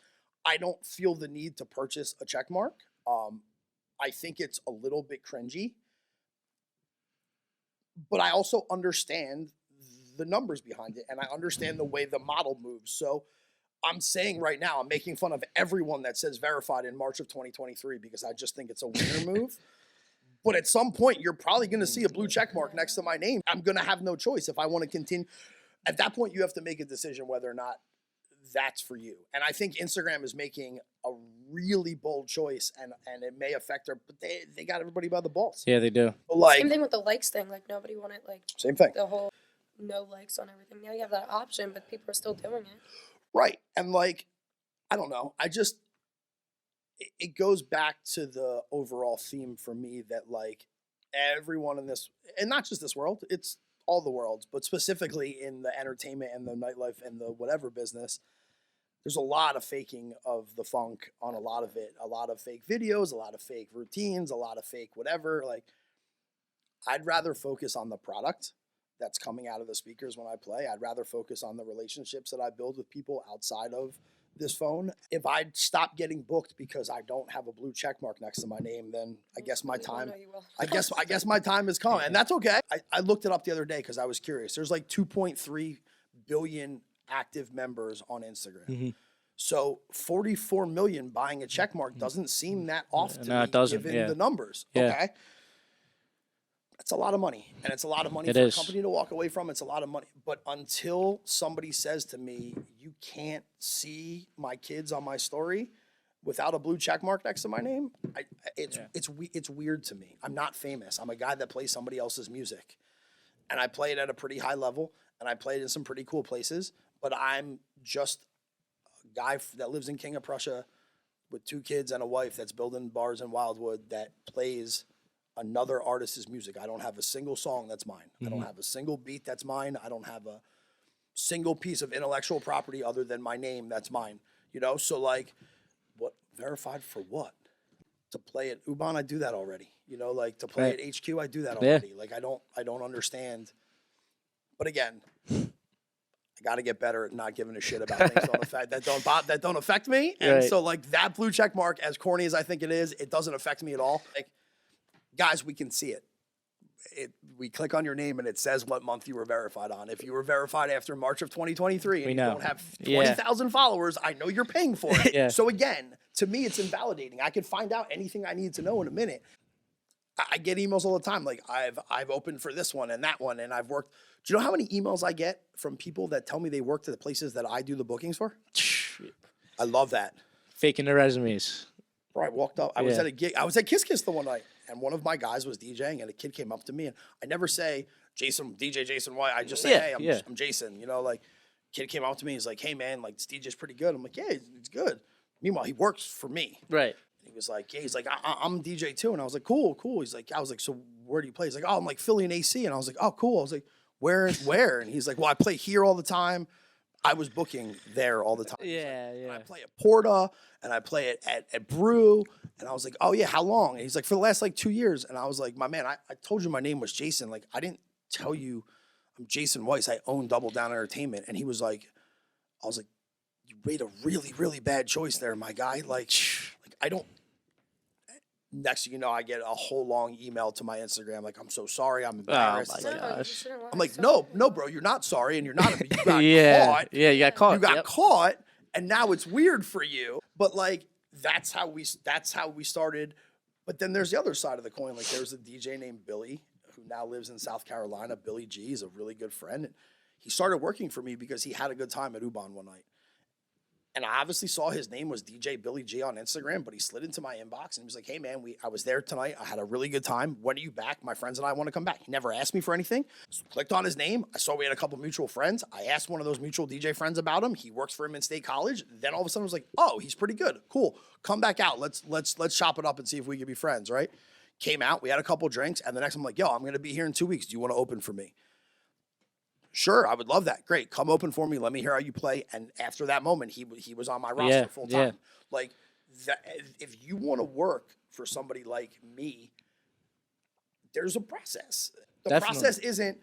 I don't feel the need to purchase a check mark. I think it's a little bit cringy. But I also understand the numbers behind it, and I understand the way the model moves. So I'm saying right now, I'm making fun of everyone that says verified in March of 2023 because I just think it's a winner move. But at some point, you're probably going to see a blue check mark next to my name. I'm going to have no choice if I want to continue. At that point, you have to make a decision whether or not that's for you. And I think Instagram is making a really bold choice, and it may affect her, but they got everybody by the balls. Yeah, they do. But like, same thing with the likes thing. Like nobody wanted same thing. the whole no likes on everything. Now you have that option, but people are still doing it. Right. And like, I don't know. It goes back to the overall theme for me that like everyone in this, and not just this world, it's all the worlds, but specifically in the entertainment and the nightlife and the whatever business, there's a lot of faking of the funk on a lot of it. A lot of fake videos, a lot of fake routines, a lot of fake whatever. Like, I'd rather focus on the product that's coming out of the speakers when I play. I'd rather focus on the relationships that I build with people outside of this phone. If I stop getting booked because I don't have a blue check mark next to my name, then I guess my time, I guess my time has come, and that's okay. I looked it up the other day because I was curious. There's like 2.3 billion active members on Instagram. So 44 million buying a check mark doesn't seem that off to me, it doesn't, given the numbers. Okay. It's a lot of money, and it's a lot of money for a company to walk away from. It's a lot of money. But until somebody says to me, you can't see my kids on my story without a blue check mark next to my name, it's weird to me. I'm not famous. I'm a guy that plays somebody else's music, and I play it at a pretty high level, and I play it in some pretty cool places, but I'm just guy that lives in King of Prussia with 2 kids and a wife that's building bars in Wildwood that plays another artist's music. I don't have a single song that's mine. I don't have a single beat that's mine. I don't have a single piece of intellectual property other than my name that's mine. You know, so like, what verified for what? To play at Uban, I do that already. You know, like to play at HQ, I do that already. Like I don't understand. But again, I got to get better at not giving a shit about things that don't affect me. And so like that blue check mark, as corny as I think it is, it doesn't affect me at all. Like, guys, we can see it. We click on your name and it says what month you were verified on. If you were verified after March of 2023 and you don't have 20,000 followers, I know you're paying for it. So again, to me, it's invalidating. I could find out anything I need to know in a minute. I get emails all the time. Like I've opened for this one and that one, and I've worked. Do you know how many emails I get from people that tell me they work to the places that I do the bookings for? I love that. Faking their resumes. Bro, I walked up. I was at a gig. I was at Kiss Kiss the one night, and one of my guys was DJing, and a kid came up to me, and I never say DJ Jason White. I just say, hey, I'm Jason. You know, like kid came up to me. He's like, hey man, like this DJ's pretty good. I'm like, yeah, it's good. Meanwhile, he works for me. Right. And he was like, yeah, he's like, I'm DJ too. And I was like, cool. He's like, I was like, so where do you play? He's like, oh, I'm like Philly and AC. And I was like, oh, cool. I was like, where? And he's like, well, I play here all the time. I was booking there all the time. Yeah. I play at Porta and I play it at Brew. And I was like, oh yeah, how long? And he's like, for the last like 2 years. And I was like, my man, I told you my name was Jason. Like, I didn't tell you I'm Jason Weiss. I own Double Down Entertainment. And he was like, I was like, you made a really, really bad choice there, my guy. Like I don't. Next thing you know, I get a whole long email to my Instagram. Like, I'm so sorry. I'm embarrassed. Oh my gosh. I'm like, no, bro, you're not sorry. And you're not. You got caught. Yeah, you got caught. You got caught. And now it's weird for you. But like, that's how we started. But then there's the other side of the coin. Like there's a DJ named Billy who now lives in South Carolina. Billy G is a really good friend. And he started working for me because he had a good time at Uban one night. And I obviously saw his name was DJ Billy G on Instagram, but he slid into my inbox and he was like, hey man, I was there tonight. I had a really good time. When are you back? My friends and I want to come back. He never asked me for anything. So clicked on his name. I saw we had a couple mutual friends. I asked one of those mutual DJ friends about him. He works for him in State College. Then all of a sudden I was like, oh, he's pretty good. Cool. Come back out. Let's chop it up and see if we can be friends, right? Came out, we had a couple drinks, and the next I'm like, yo, I'm going to be here in 2 weeks. Do you want to open for me? Sure, I would love that. Great, come open for me. Let me hear how you play. And after that moment, he was on my roster full time. Yeah. Like, if you want to work for somebody like me, there's a process. The process isn't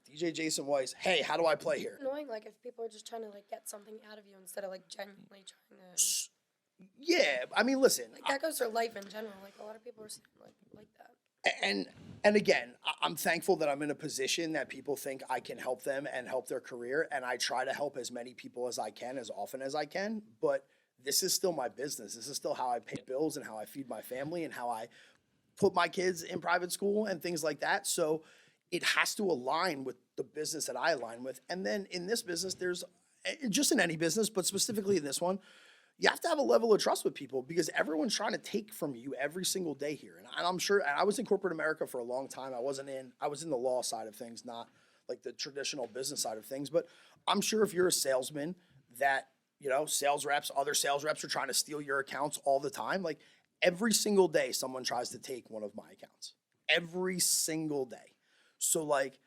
DJ Jason Weiss. Hey, how do I play here? Annoying, like if people are just trying to like get something out of you instead of like genuinely trying to. Yeah, I mean, listen. Like that goes for life in general. Like a lot of people are like that. And again, I'm thankful that I'm in a position that people think I can help them and help their career. And I try to help as many people as I can, as often as I can. But this is still my business. This is still how I pay bills and how I feed my family and how I put my kids in private school and things like that. So it has to align with the business that I align with. And then in this business, there's just in any business, but specifically in this one, you have to have a level of trust with people because everyone's trying to take from you every single day here. And I'm sure, and I was in corporate America for a long time. I was in the law side of things, not like the traditional business side of things. But I'm sure if you're a salesman that, other sales reps are trying to steal your accounts all the time. Like every single day, someone tries to take one of my accounts. Every single day. So like,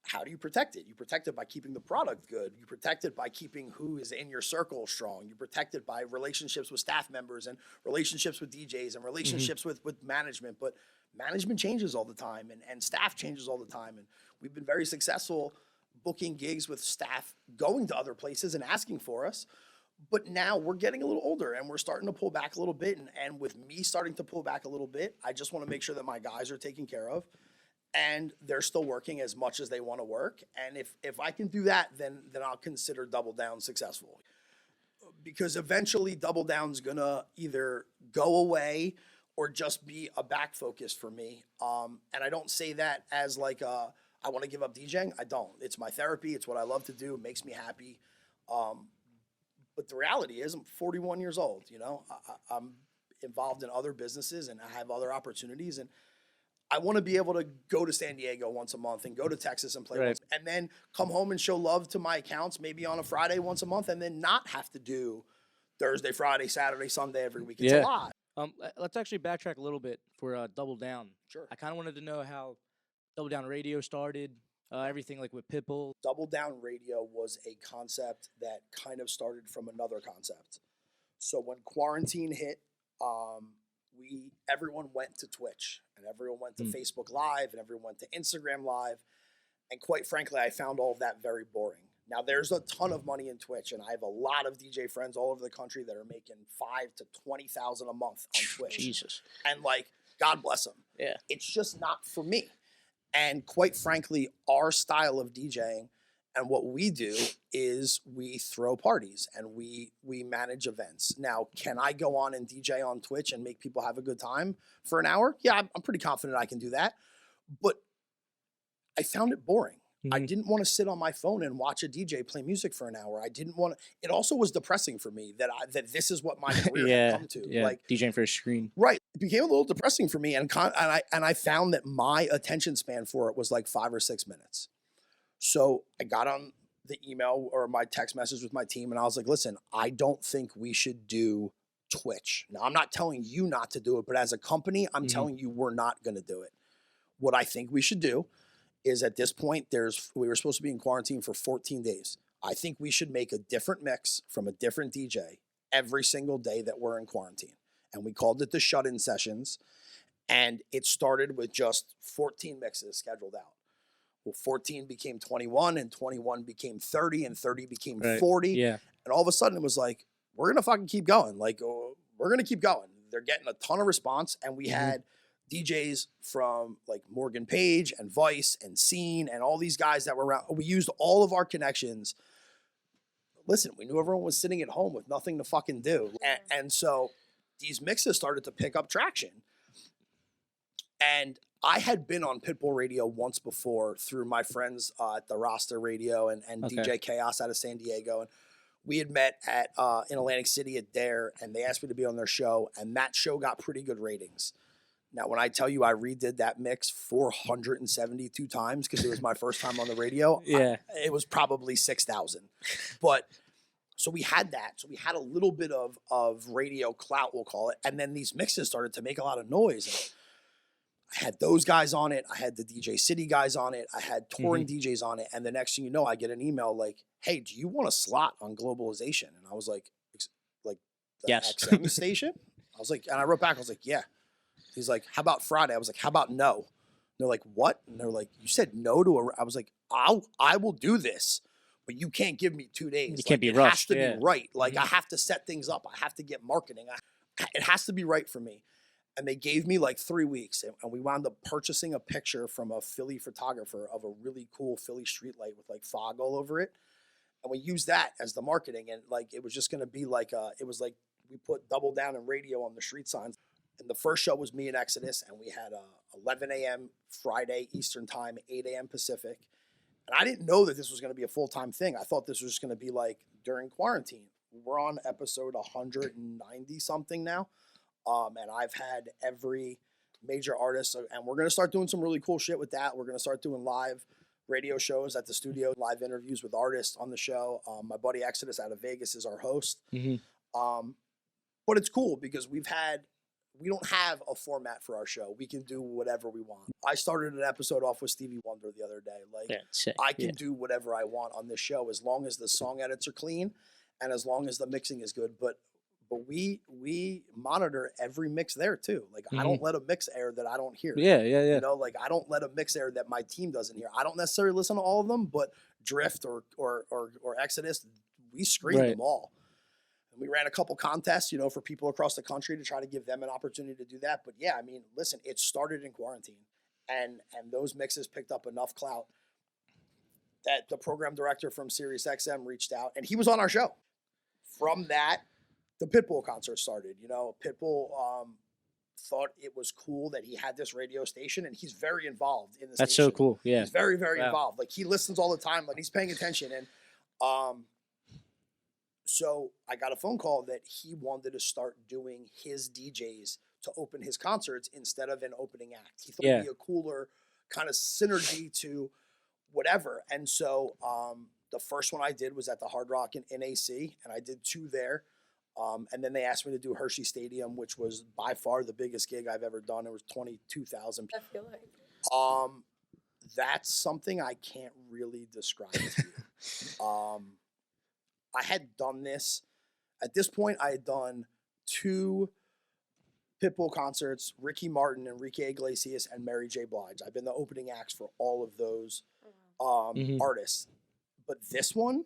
how do you protect it? You protect it by keeping the product good. You protect it by keeping who is in your circle strong. You protect it by relationships with staff members and relationships with DJs and relationships with management. But management changes all the time and staff changes all the time. And we've been very successful booking gigs with staff going to other places and asking for us. But now we're getting a little older and we're starting to pull back a little bit. And with me starting to pull back a little bit, I just want to make sure that my guys are taken care of. And they're still working as much as they want to work. And if I can do that, then I'll consider Double Down successful. Because eventually Double Down's gonna either go away or just be a back focus for me. And I don't say that as like I want to give up DJing. I don't. It's my therapy. It's what I love to do. It makes me happy. But the reality is I'm 41 years old. I'm involved in other businesses and I have other opportunities. And I want to be able to go to San Diego once a month and go to Texas and play Right. once, and then come home and show love to my accounts maybe on a Friday once a month, and then not have to do Thursday, Friday, Saturday, Sunday every week. It's a Yeah. lot. Let's actually backtrack a little bit for Double Down. Sure. I kind of wanted to know how Double Down Radio started. Everything like with Pitbull. Double Down Radio was a concept that kind of started from another concept. So when quarantine hit, everyone went to Twitch and everyone went to Facebook Live and everyone went to Instagram Live. And quite frankly, I found all of that very boring. Now there's a ton of money in Twitch, and I have a lot of DJ friends all over the country that are making $5,000 to $20,000 a month on Twitch. Jesus. And like, God bless them. Yeah. It's just not for me. And quite frankly, our style of DJing and what we do is we throw parties and we manage events. Now, can I go on and DJ on Twitch and make people have a good time for an hour? Yeah, I'm pretty confident I can do that. But I found it boring. I didn't want to sit on my phone and watch a DJ play music for an hour. I didn't want to. It also was depressing for me that this is what my career had come to. Yeah, like DJing for a screen. Right. It became a little depressing for me, and I found that my attention span for it was like 5 or 6 minutes. So I got on the email or my text message with my team, and I was like, listen, I don't think we should do Twitch. Now, I'm not telling you not to do it, but as a company, I'm telling you we're not going to do it. What I think we should do is at this point, we were supposed to be in quarantine for 14 days. I think we should make a different mix from a different DJ every single day that we're in quarantine. And we called it the shut-in sessions. And it started with just 14 mixes scheduled out. Well, 14 became 21, and 21 became 30, and 30 became 40. Yeah. And all of a sudden it was like, we're going to fucking keep going. Like, we're going to keep going. They're getting a ton of response. And we had DJs from like Morgan Page and Weiss and Scene and all these guys that were around. We used all of our connections. Listen, we knew everyone was sitting at home with nothing to fucking do. And so these mixes started to pick up traction. And I had been on Pitbull Radio once before through my friends at the Roster Radio and DJ Chaos out of San Diego. And we had met at in Atlantic City at Dare, and they asked me to be on their show. And that show got pretty good ratings. Now, when I tell you I redid that mix 472 times because it was my first time on the radio, it was probably 6,000. But so we had that. So we had a little bit of radio clout, we'll call it. And then these mixes started to make a lot of noise. And I had those guys on it. I had the DJ City guys on it. I had touring DJs on it. And the next thing you know, I get an email like, hey, do you want a slot on Globalization? And I was like the yes. XM station? I was like, and I wrote back, I was like, yeah. He's like, how about Friday? I was like, how about no? And they're like, what? And they're like, you said no to I was like, I will do this, but you can't give me 2 days. It can't be it rushed. It has to be right. Like I have to set things up. I have to get marketing. It has to be right for me. And they gave me like 3 weeks, and we wound up purchasing a picture from a Philly photographer of a really cool Philly streetlight with like fog all over it. And we used that as the marketing. And like, it was just going to be like, it was like we put Double Down and Radio on the street signs. And the first show was me and Exodus, and we had 11 a.m. Friday Eastern time, 8 a.m. Pacific. And I didn't know that this was going to be a full-time thing. I thought this was just going to be like during quarantine. We're on episode 190-something now. And I've had every major artist, and we're going to start doing some really cool shit with that. We're going to start doing live radio shows at the studio, live interviews with artists on the show. My buddy Exodus out of Vegas is our host. But it's cool because we don't have a format for our show. We can do whatever we want. I started an episode off with Stevie Wonder the other day. Like I can do whatever I want on this show as long as the song edits are clean and as long as the mixing is good. But we monitor every mix there too. Like I don't let a mix air that I don't hear. Yeah. You know, like I don't let a mix air that my team doesn't hear. I don't necessarily listen to all of them, but Drift or Exodus, we screen them all. And we ran a couple contests, you know, for people across the country to try to give them an opportunity to do that. But yeah, I mean, listen, it started in quarantine, and those mixes picked up enough clout that the program director from Sirius XM reached out, and he was on our show. From that, the Pitbull concert started. You know, Pitbull thought it was cool that he had this radio station, and he's very involved in the That's station. so cool. Yeah, he's very, very involved. Like he listens all the time. Like he's paying attention, and so I got a phone call that he wanted to start doing his DJs to open his concerts instead of an opening act. He thought Yeah. it'd be a cooler kind of synergy to whatever. And so the first one I did was at the Hard Rock in AC, and I did 2 there. And then they asked me to do Hershey Stadium, which was by far the biggest gig I've ever done. It was 22,000 I people. feel like. That's something I can't really describe to you. I had done this. At this point, I had done 2 Pitbull concerts, Ricky Martin, Enrique Iglesias, and Mary J. Blige. I've been the opening acts for all of those artists. But this one,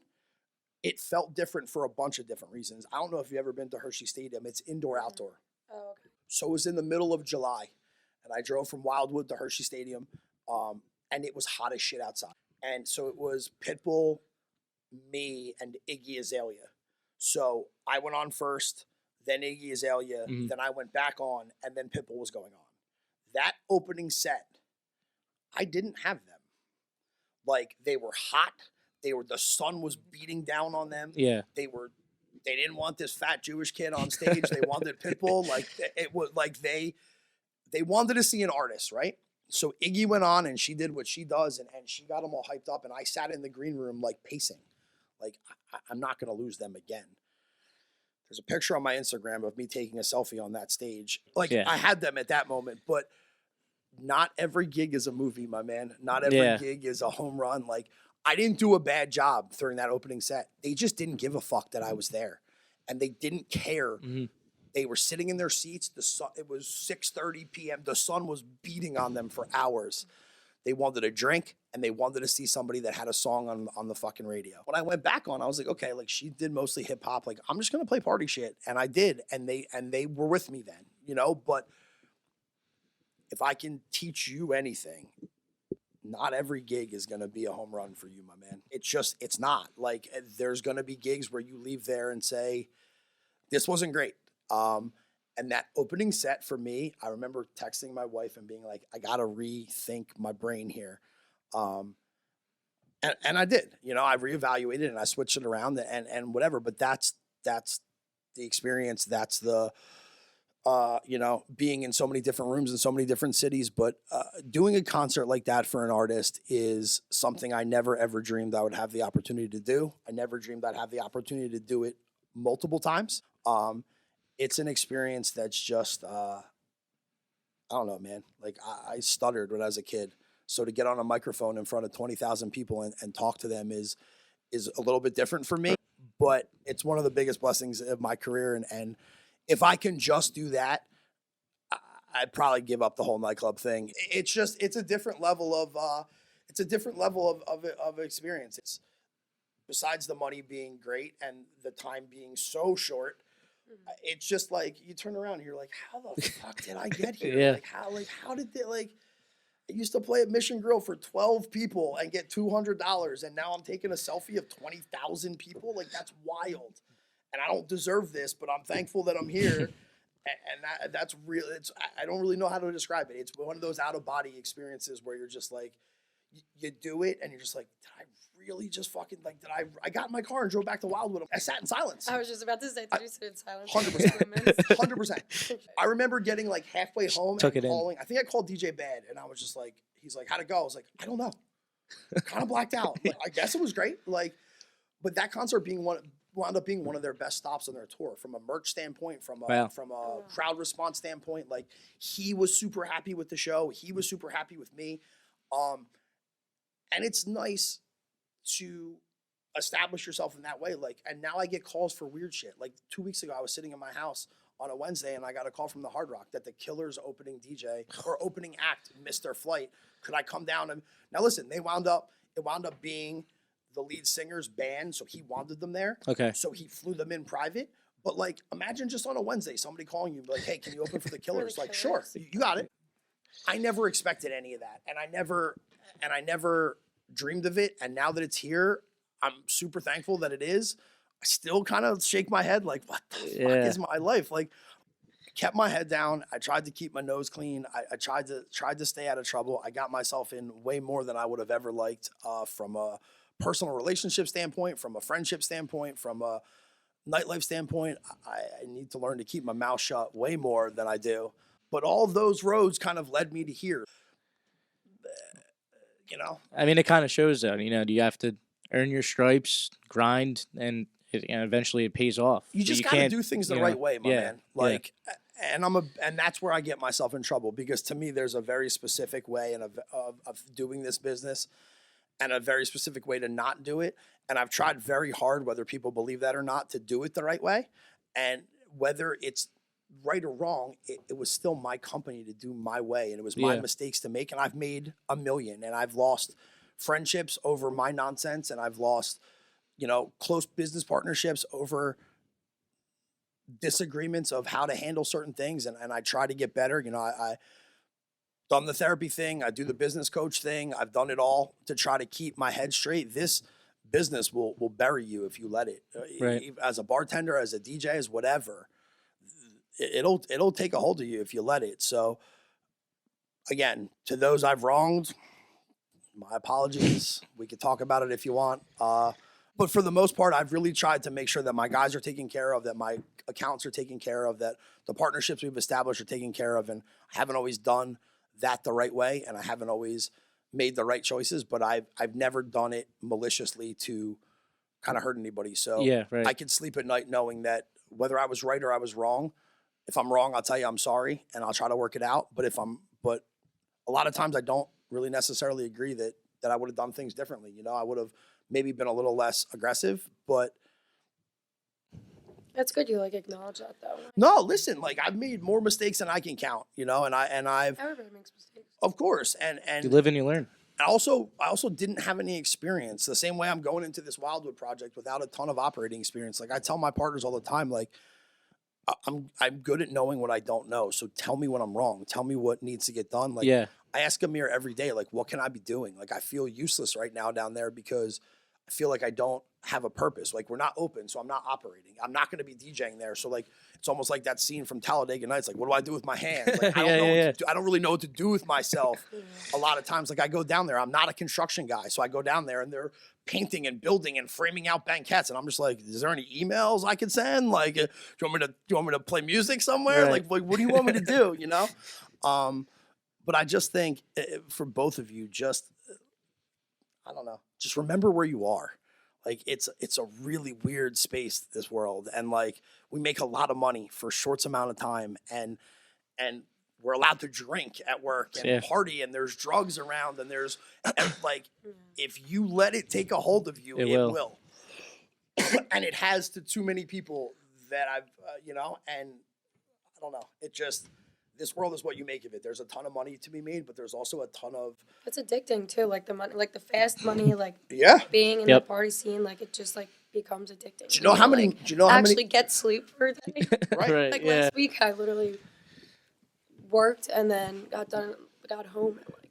it felt different for a bunch of different reasons. I don't know if you've ever been to Hershey Stadium. It's indoor-outdoor. Oh, okay. So it was in the middle of July, and I drove from Wildwood to Hershey Stadium, and it was hot as shit outside. And so it was Pitbull, me, and Iggy Azalea. So I went on first, then Iggy Azalea, then I went back on, and then Pitbull was going on. That opening set, I didn't have them. Like, they were hot. The sun was beating down on them. Yeah. They didn't want this fat Jewish kid on stage. They wanted Pitbull. Like, it was like they wanted to see an artist, right? So Iggy went on and she did what she does, and she got them all hyped up, and I sat in the green room like pacing. Like, I'm not going to lose them again. There's a picture on my Instagram of me taking a selfie on that stage. Like, Yeah. I had them at that moment, but not every gig is a movie, my man. Not every gig is a home run. Like, I didn't do a bad job during that opening set. They just didn't give a fuck that I was there, and they didn't care. They were sitting in their seats. It was 6:30 p.m. The sun was beating on them for hours. They wanted a drink, and they wanted to see somebody that had a song on the fucking radio. When I went back on, I was like, okay, like, she did mostly hip hop. Like, I'm just gonna play party shit, and I did, and they were with me then, you know. But if I can teach you anything, not every gig is going to be a home run for you, my man. It's not. Like, there's going to be gigs where you leave there and say, this wasn't great. And that opening set for me, I remember texting my wife and being like, I got to rethink my brain here. And I did, you know, I reevaluated and I switched it around and whatever, but that's the experience. That's the, you know, being in so many different rooms in so many different cities, but doing a concert like that for an artist is something I never, ever dreamed I would have the opportunity to do. I never dreamed I'd have the opportunity to do it multiple times. It's an experience that's just, I don't know, man. Like, I stuttered when I was a kid. So to get on a microphone in front of 20,000 people and talk to them is a little bit different for me, but it's one of the biggest blessings of my career. And if I can just do that, I'd probably give up the whole nightclub thing. It's a different level of experience. It's, besides the money being great and the time being so short, it's just like you turn around and you're like, how the fuck did I get here? Yeah. How did they, like, I used to play at Mission Grill for 12 people and get $200, and now I'm taking a selfie of 20,000 people. Like, that's wild. And I don't deserve this, but I'm thankful that I'm here. And that's real. I don't really know how to describe it. It's one of those out-of-body experiences where you're just like, you do it, and you're just like, did I really just fucking, like, I got in my car and drove back to Wildwood. I sat in silence. I was just about to say, did you sit in silence? 100%. 100%. I remember getting, like, halfway home Took and it in. calling. I think I called DJ Bad, and I was just like, he's like, how'd it go? I was like, I don't know. Kind of blacked out. Like, I guess it was great. Like, but that concert wound up being one of their best stops on their tour, from a merch standpoint, from a crowd response standpoint. Like, he was super happy with the show. He was super happy with me. And it's nice to establish yourself in that way. Like, and now I get calls for weird shit. Like, 2 weeks ago, I was sitting in my house on a Wednesday, and I got a call from the Hard Rock that the Killers opening DJ or opening act missed their flight. Could I come down? And now listen, it wound up being the lead singer's band, so he wanted them there. Okay. So he flew them in private. But, like, imagine just on a Wednesday, somebody calling you, like, hey, can you open for the Killers? Like, sure, you got it. I never expected any of that. And I never dreamed of it. And now that it's here, I'm super thankful that it is. I still kind of shake my head like, what the fuck is my life? Like, I kept my head down. I tried to keep my nose clean. I tried to stay out of trouble. I got myself in way more than I would have ever liked, from a personal relationship standpoint, from a friendship standpoint, from a nightlife standpoint. I need to learn to keep my mouth shut way more than I do. But all those roads kind of led me to here. You know, I mean, it kind of shows that, you know, you have to earn your stripes, grind, and eventually it pays off. you But just you got to can't, do things the you know, right way, my yeah, man. yeah. Like, and that's where I get myself in trouble, because to me, there's a very specific way of doing this business, and a very specific way to not do it. And I've tried very hard, whether people believe that or not, to do it the right way. And whether it's right or wrong, it was still my company to do my way. And it was my Yeah. mistakes to make. And I've made a million, and I've lost friendships over my nonsense. And I've lost, you know, close business partnerships over disagreements of how to handle certain things. And I try to get better. You know, I done the therapy thing. I do the business coach thing. I've done it all to try to keep my head straight. This business will bury you if you let it. Right. As a bartender, as a DJ, as whatever, it'll take a hold of you if you let it. So again, to those I've wronged, my apologies. We could talk about it if you want. But for the most part, I've really tried to make sure that my guys are taken care of, that my accounts are taken care of, that the partnerships we've established are taken care of. And I haven't always done that the right way, and I haven't always made the right choices, but I've never done it maliciously to kind of hurt anybody. So Yeah, right. I can sleep at night knowing that whether I was right or I was wrong, if I'm wrong, I'll tell you I'm sorry and I'll try to work it out. But but a lot of times I don't really necessarily agree that I would have done things differently. You know, I would have maybe been a little less aggressive, but That's good you like acknowledge that though. no, listen, like I've made more mistakes than I can count, you know, and I've, Everybody makes mistakes. of course, and You live and you learn. I also didn't have any experience. The same way I'm going into this Wildwood project without a ton of operating experience. Like I tell my partners all the time, like I'm good at knowing what I don't know. So tell me when I'm wrong. Tell me what needs to get done. Like Yeah. I ask Amir every day, like, what can I be doing? Like I feel useless right now down there because I feel like I don't have a purpose. Like we're not open, so I'm not operating. I'm not going to be DJing there. So like it's almost like that scene from Talladega Nights. Like what do I do with my hands? Like I don't know. What to do. I don't really know what to do with myself. A lot of times, like I go down there. I'm not a construction guy, so I go down there and they're painting and building and framing out banquettes, and I'm just like, is there any emails I could send? Like, do you want me to play music somewhere? Right. Like what do you want me to do? You know. But I just think for both of you, just I don't know. Just remember where you are. Like it's a really weird space, this world, and like we make a lot of money for a short amount of time, and we're allowed to drink at work and party, and there's drugs around, and there's and like if you let it take a hold of you, it will. And it has to too many people that I've you know, and I don't know. It just this world is what you make of it. There's a ton of money to be made, but there's also a ton of It's addicting too, like the money, like the fast money, like being in Yep. the party scene, like it just like becomes addicting. Do you know how many? Like, Do you know how actually many? get sleep for a day? Right. Like Yeah. last week, I literally worked and then got home at like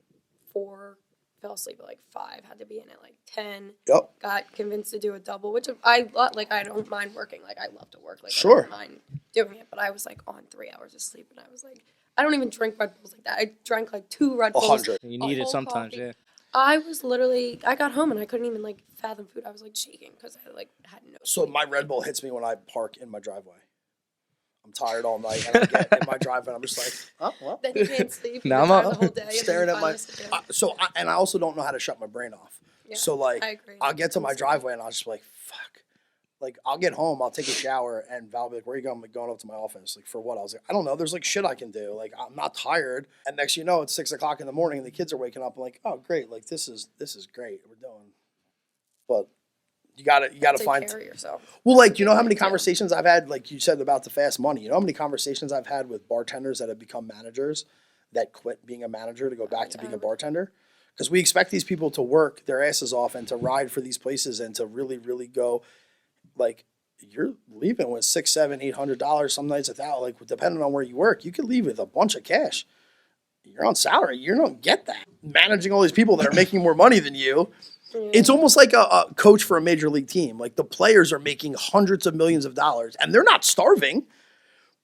4, fell asleep at like 5, had to be in at like 10. Yep. Got convinced to do a double, which I don't mind working. Like I love to work. Like Sure. I don't mind doing it, but I was like on 3 hours of sleep, and I was like, I don't even drink Red Bulls like that. I drank like 2 Red Bulls. 100. You a need it whole sometimes, coffee. yeah. I got home and I couldn't even like fathom food. I was like shaking because I like had no. So my Red Bull hits me when I park in my driveway. I'm tired all night, and I get in my driveway, and I'm just like, oh well. Then you can't sleep. Now I'm you're up. tired the whole day. and then Staring you at my. finally sit down. And I also don't know how to shut my brain off. Yeah, So like, I agree. I'll get to my I'm the same. driveway, and I'll just be like, fuck. Like I'll get home, I'll take a shower, and Val will be like, "Where are you going?" I'm like, going up to my office. Like for what? I was like, I don't know. There's like shit I can do. Like I'm not tired. And next, you know, it's 6 o'clock in the morning, and the kids are waking up. I'm like, oh great, like this is great. We're doing. But you gotta Take find. care of yourself. Well, like, you know how many Yeah. conversations I've had, like you said about the fast money. You know how many conversations I've had with bartenders that have become managers that quit being a manager to go back to being a bartender? Because we expect these people to work their asses off and to ride for these places and to really, really go, like, you're leaving with $600, $700, $800 some nights $1,000. Like, depending on where you work, you could leave with a bunch of cash. You're on salary. You don't get that. Managing all these people that are making more money than you. It's almost like a coach for a major league team. Like the players are making hundreds of millions of dollars, and they're not starving,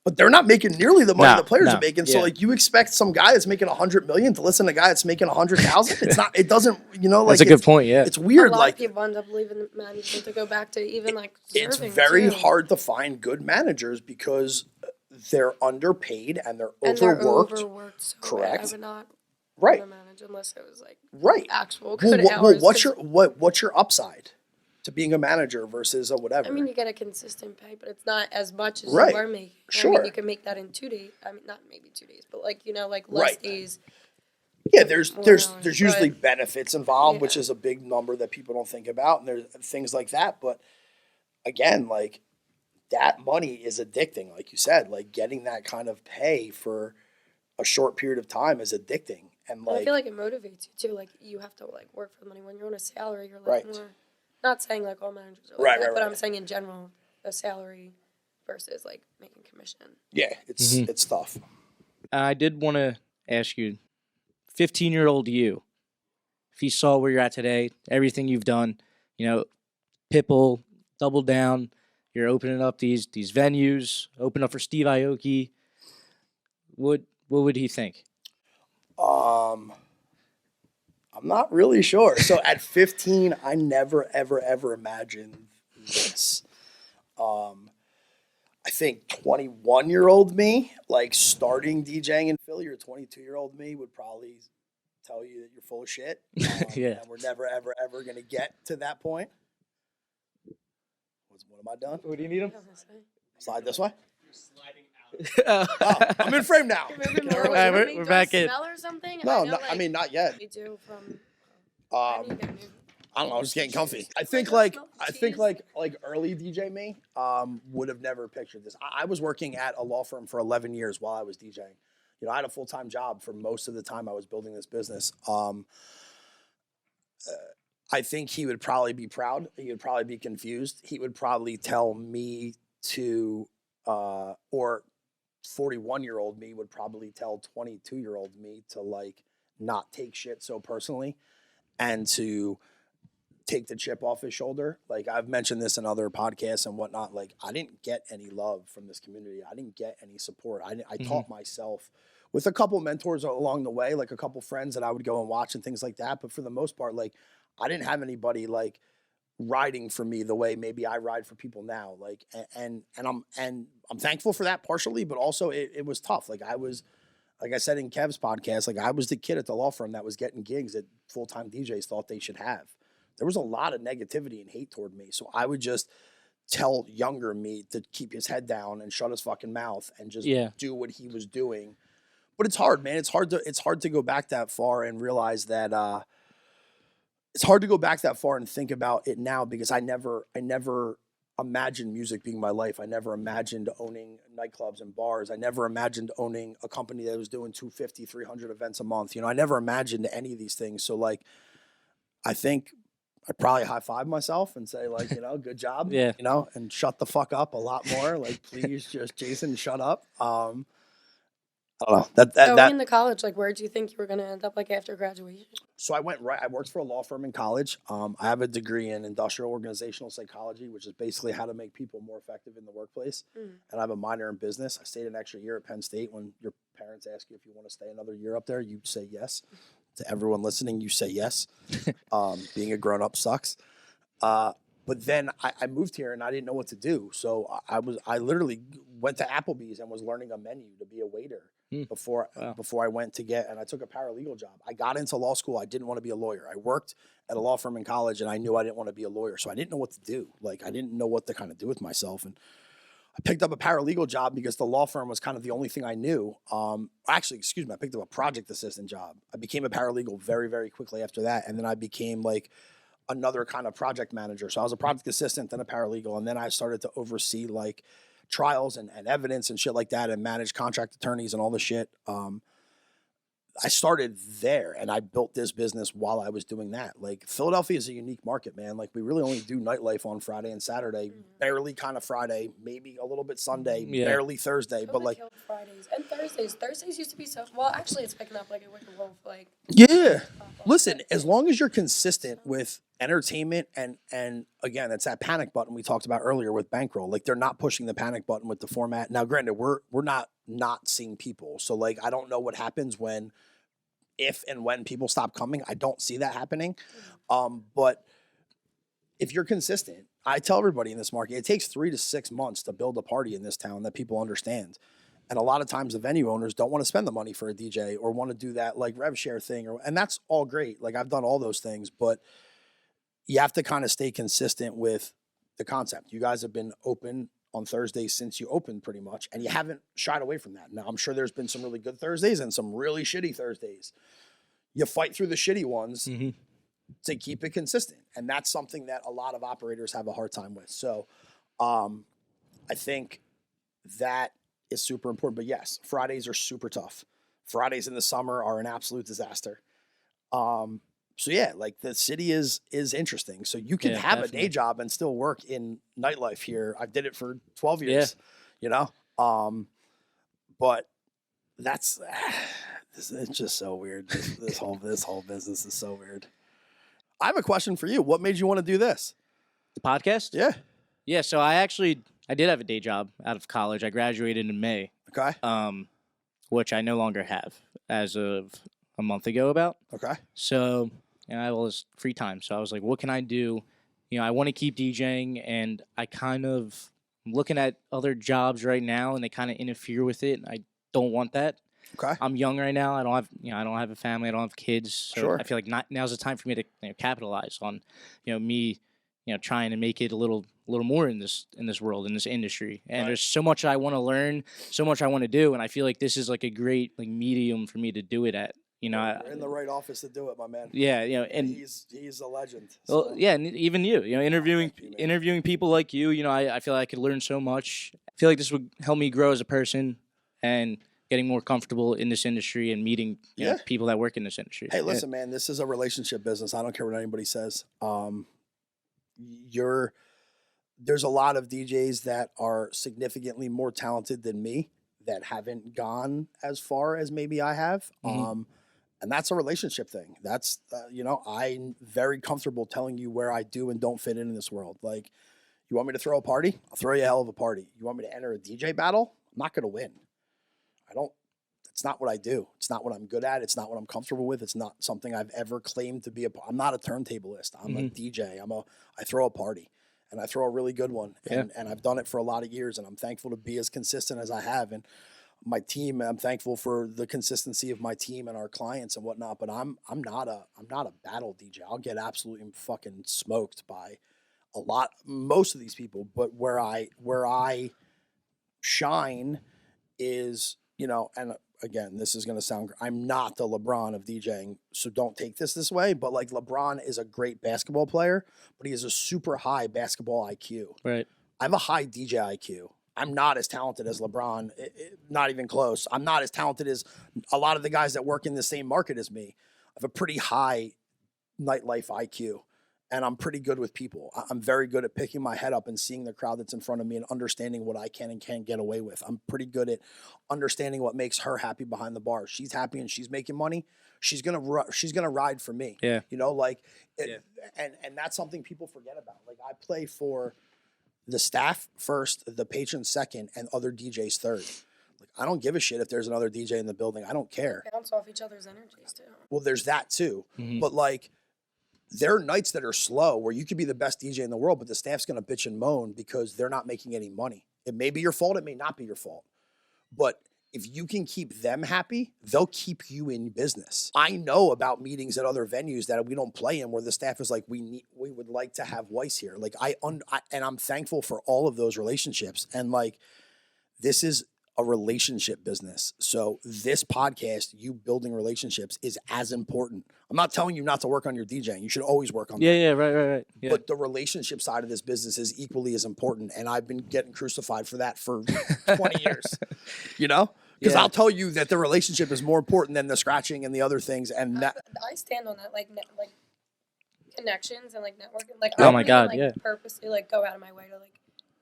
but they're not making nearly the money the players are making. So like you expect some guy that's making 100 million to listen to a guy that's making 100,000. It's not. It doesn't. You know, like That's a good point. Yeah. It's weird. A lot Like of people end up leaving management to go back to even like it's serving, very too. hard to find good managers because they're underpaid and they're And they're overworked. overworked. So Correct. I would not Right. want to manage unless it was like Right. actual Well, good hours. what's your upside to being a manager versus a whatever? I mean, you get a consistent pay, but it's not as much as Right. you are making. I Sure. mean, you can make that in 2 days. I mean, not maybe 2 days, but like like less Right. days. Yeah, there's More there's hours, there's usually but- benefits involved, which Yeah. is a big number that people don't think about, and there's things like that. But again, like that money is addicting, like you said. Like getting that kind of pay for a short period of time is addicting, and And like I feel like it motivates you too. Like you have to like work for the money. When you're on a salary, you're like Right. more. Not saying like all managers are like Right, that, right, but right. I'm saying in general, a salary versus like making commission. yeah, it's tough. I did want to ask you, 15-year-old you, if you saw where you're at today, everything you've done, Pitbull, Double Down, you're opening up these venues, open up for Steve Aoki. What would he think? I'm not really sure. So at 15, I never, ever, ever imagined this. I think 21-year-old me, like starting DJing in Philly, or 22-year-old me would probably tell you that you're full of shit. Yeah. And we're never, ever, ever going to get to that point. What am I done? What do you need him? Slide this way? Oh, I'm in frame now. we're back in. Smell or something? No, I I mean, not yet. we do from. I don't know. I'm just getting comfy. I think like early DJ me would have never pictured this. I was working at a law firm for 11 years while I was DJing. I had a full-time job for most of the time I was building this business. I think he would probably be proud. He would probably be confused. He would probably tell me to, or 41-year-old me would probably tell 22-year-old me to like not take shit so personally and to take the chip off his shoulder. Like I've mentioned this in other podcasts and whatnot. Like I didn't get any love from this community. I didn't get any support. I taught myself with a couple mentors along the way, like a couple friends that I would go and watch and things like that. But for the most part, like I didn't have anybody like riding for me the way maybe I ride for people now. Like, and I'm thankful for that partially, but also it was tough. Like I said in Kev's podcast, like I was the kid at the law firm that was getting gigs that full-time DJs thought they should have. There was a lot of negativity and hate toward me. So I would just tell younger me to keep his head down and shut his fucking mouth and just do what he was doing. But it's hard, man. It's hard to go back that far and realize that it's hard to go back that far and think about it now, because I never imagined music being my life. I never imagined owning nightclubs and bars. I never imagined owning a company that was doing 250, 300 events a month. I never imagined any of these things. So like, I think I'd probably high five myself and say like, good job, and shut the fuck up a lot more. Like, please just Jason, shut up. I don't know. That in the college, like, where do you think you were going to end up, like, after graduation? So I worked for a law firm in college. I have a degree in industrial organizational psychology, which is basically how to make people more effective in the workplace. And I have a minor in business. I stayed an extra year at Penn State. When your parents ask you if you want to stay another year up there, you say yes. To everyone listening, you say yes. Being a grown-up sucks. But then I moved here and I didn't know what to do. So I literally went to Applebee's and was learning a menu to be a waiter before I went to and I took a paralegal job. I got into law school. I didn't want to be a lawyer. I worked at a law firm in college and I knew I didn't want to be a lawyer. So I didn't know what to do. Like I didn't know what to kind of do with myself. And I picked up a paralegal job because the law firm was kind of the only thing I knew. Actually, excuse me, I picked up a project assistant job. I became a paralegal very, very quickly after that. And then I became like another kind of project manager. So I was a project assistant, then a paralegal. And then I started to oversee like trials and evidence and shit like that and manage contract attorneys and all the shit. I started there and I built this business while I was doing that. Like Philadelphia is a unique market, man. Like we really only do nightlife on Friday and Saturday, barely kind of Friday, maybe a little bit Sunday, barely Thursday, but like Fridays and Thursdays. Thursdays used to be so, well, actually it's picking up like a Wicked Wolf, like. Yeah. Listen, as long as you're consistent with entertainment and again, that's that panic button we talked about earlier with Bankroll. Like they're not pushing the panic button with the format. Now, granted, we're not seeing people. So like, I don't know what happens if and when people stop coming. I don't see that happening. But if you're consistent, I tell everybody in this market, it takes 3 to 6 months to build a party in this town that people understand. And a lot of times the venue owners don't want to spend the money for a DJ or want to do that like rev share thing, and that's all great. Like I've done all those things, but you have to kind of stay consistent with the concept. You guys have been open on Thursdays since you opened pretty much, and you haven't shied away from that. Now I'm sure there's been some really good Thursdays and some really shitty Thursdays. You fight through the shitty ones to keep it consistent. And that's something that a lot of operators have a hard time with. So I think that is super important. But yes, Fridays are super tough. Fridays in the summer are an absolute disaster. So yeah, like the city is interesting. So you can have definitely a day job and still work in nightlife here. I did it for 12 years, you know? But that's, it's just so weird. This whole business is so weird. I have a question for you. What made you want to do this? The podcast? Yeah. Yeah. So I did have a day job out of college. I graduated in May. Okay. Which I no longer have as of a month ago about. Okay. So, I had all this free time. So I was like, what can I do? I want to keep DJing, and I kind of I'm looking at other jobs right now, and they kind of interfere with it. And I don't want that. Okay. I'm young right now. I don't have a family. I don't have kids. So sure. I feel like now's the time for me to capitalize on, me, trying to make it a little more in this world, in this industry. And there's so much I want to learn, so much I want to do, and I feel like this is like a great medium for me to do it at. You're in the right office to do it, my man. Yeah, and he's a legend. So. Well, yeah, and even you, interviewing people like you, I feel like I could learn so much. I feel like this would help me grow as a person and getting more comfortable in this industry and meeting people that work in this industry. Hey, listen, man, this is a relationship business. I don't care what anybody says. There's a lot of DJs that are significantly more talented than me that haven't gone as far as maybe I have. And that's a relationship thing. That's, I'm very comfortable telling you where I do and don't fit in this world. Like, you want me to throw a party? I'll throw you a hell of a party. You want me to enter a DJ battle? I'm not going to win. It's not what I do. It's not what I'm good at. It's not what I'm comfortable with. It's not something I've ever claimed to be I'm not a turntablist. I'm a DJ. I throw a party, and I throw a really good one. And I've done it for a lot of years, and I'm thankful to be as consistent as I have. And my team, I'm thankful for the consistency of my team and our clients and whatnot, but I'm not a battle DJ. I'll get absolutely fucking smoked by most of these people, but where I shine is, and again, this is going to sound, I'm not the LeBron of DJing, so don't take this way, but like LeBron is a great basketball player, but he has a super high basketball IQ. Right. I have a high DJ IQ. I'm not as talented as LeBron, not even close. I'm not as talented as a lot of the guys that work in the same market as me. I have a pretty high nightlife IQ, and I'm pretty good with people. I'm very good at picking my head up and seeing the crowd that's in front of me and understanding what I can and can't get away with. I'm pretty good at understanding what makes her happy behind the bar. She's happy and she's making money. She's gonna ride for me. Yeah. And that's something people forget about. Like, I play for the staff first, the patrons second, and other DJs third. Like, I don't give a shit if there's another DJ in the building. I don't care. Bounce off each other's energies too. Well, there's that too. But like, there are nights that are slow where you could be the best DJ in the world, but the staff's going to bitch and moan because they're not making any money. It may be your fault. It may not be your fault. But if you can keep them happy, they'll keep you in business. I know about meetings at other venues that we don't play in where the staff is like, we would like to have Weiss here. Like, and I'm thankful for all of those relationships. And like, this is a relationship business. So this podcast, you building relationships, is as important. I'm not telling you not to work on your DJing. You should always work on that. Yeah, right. Yeah. But the relationship side of this business is equally as important. And I've been getting crucified for that for 20 years, Because I'll tell you that the relationship is more important than the scratching and the other things. And that I stand on that, like connections and like networking. Like, oh I my don't God, even, purposely like go out of my way to like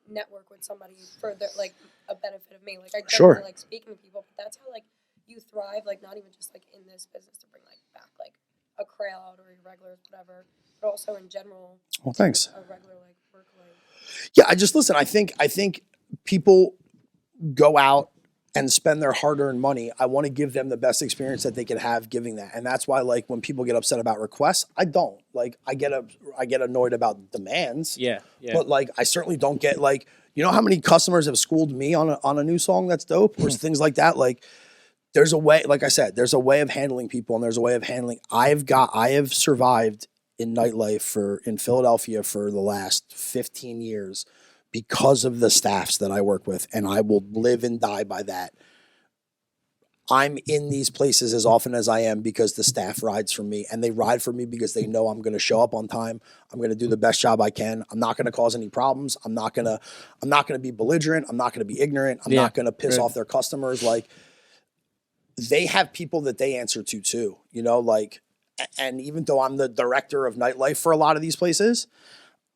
network with somebody for their like a benefit of me. Like, I definitely like speaking to people, but that's how like you thrive. Like, not even just like in this business to bring like back like a crowd or your regulars, whatever, but also in general. Well, thanks. A regular like work life. Yeah, I think people go out and spend their hard-earned money, I want to give them the best experience that they could have giving that. And that's why, like, when people get upset about requests, I don't. Like, I get annoyed about demands. Yeah. But, like, I certainly don't get, like, you know how many customers have schooled me on a new song that's dope or things like that? Like, there's a way, like I said, there's a way of handling people, and there's a way of handling. I have survived in nightlife in Philadelphia for the last 15 years because of the staffs that I work with, and I will live and die by that. I'm in these places as often as I am because the staff rides for me, and they ride for me because they know I'm going to show up on time. I'm going to do the best job I can. I'm not going to cause any problems. I'm not going to be belligerent. I'm not going to be ignorant. I'm not going to piss off their customers. Like, they have people that they answer to too, you know, like, and even though I'm the director of nightlife for a lot of these places,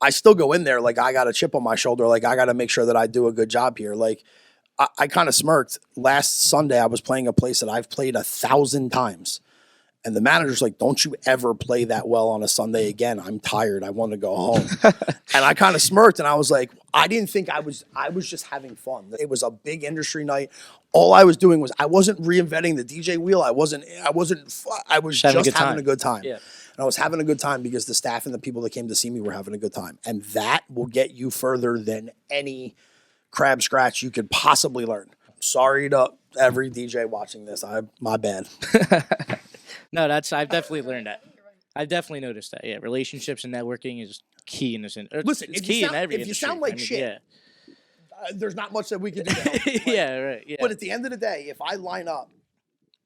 I still go in there like I got a chip on my shoulder. Like, I got to make sure that I do a good job here. Like, I kind of smirked. Last Sunday, I was playing a place that I've played 1,000 times. And the manager's like, don't you ever play that well on a Sunday again. I'm tired. I want to go home. And I kind of smirked, and I was like, I didn't think I was just having fun. It was a big industry night. All I was doing was, I wasn't reinventing the DJ wheel. I was just having a good time. Yeah. And I was having a good time because the staff and the people that came to see me were having a good time. And that will get you further than any crab scratch you could possibly learn. I'm sorry to every DJ watching this. My bad. No, I've definitely learned that. I've definitely noticed that. Yeah, relationships and networking is key in this. Listen, it's key in every industry. If you sound like shit, there's not much that we can do to help. Like, yeah, right. Yeah. But at the end of the day, if I line up,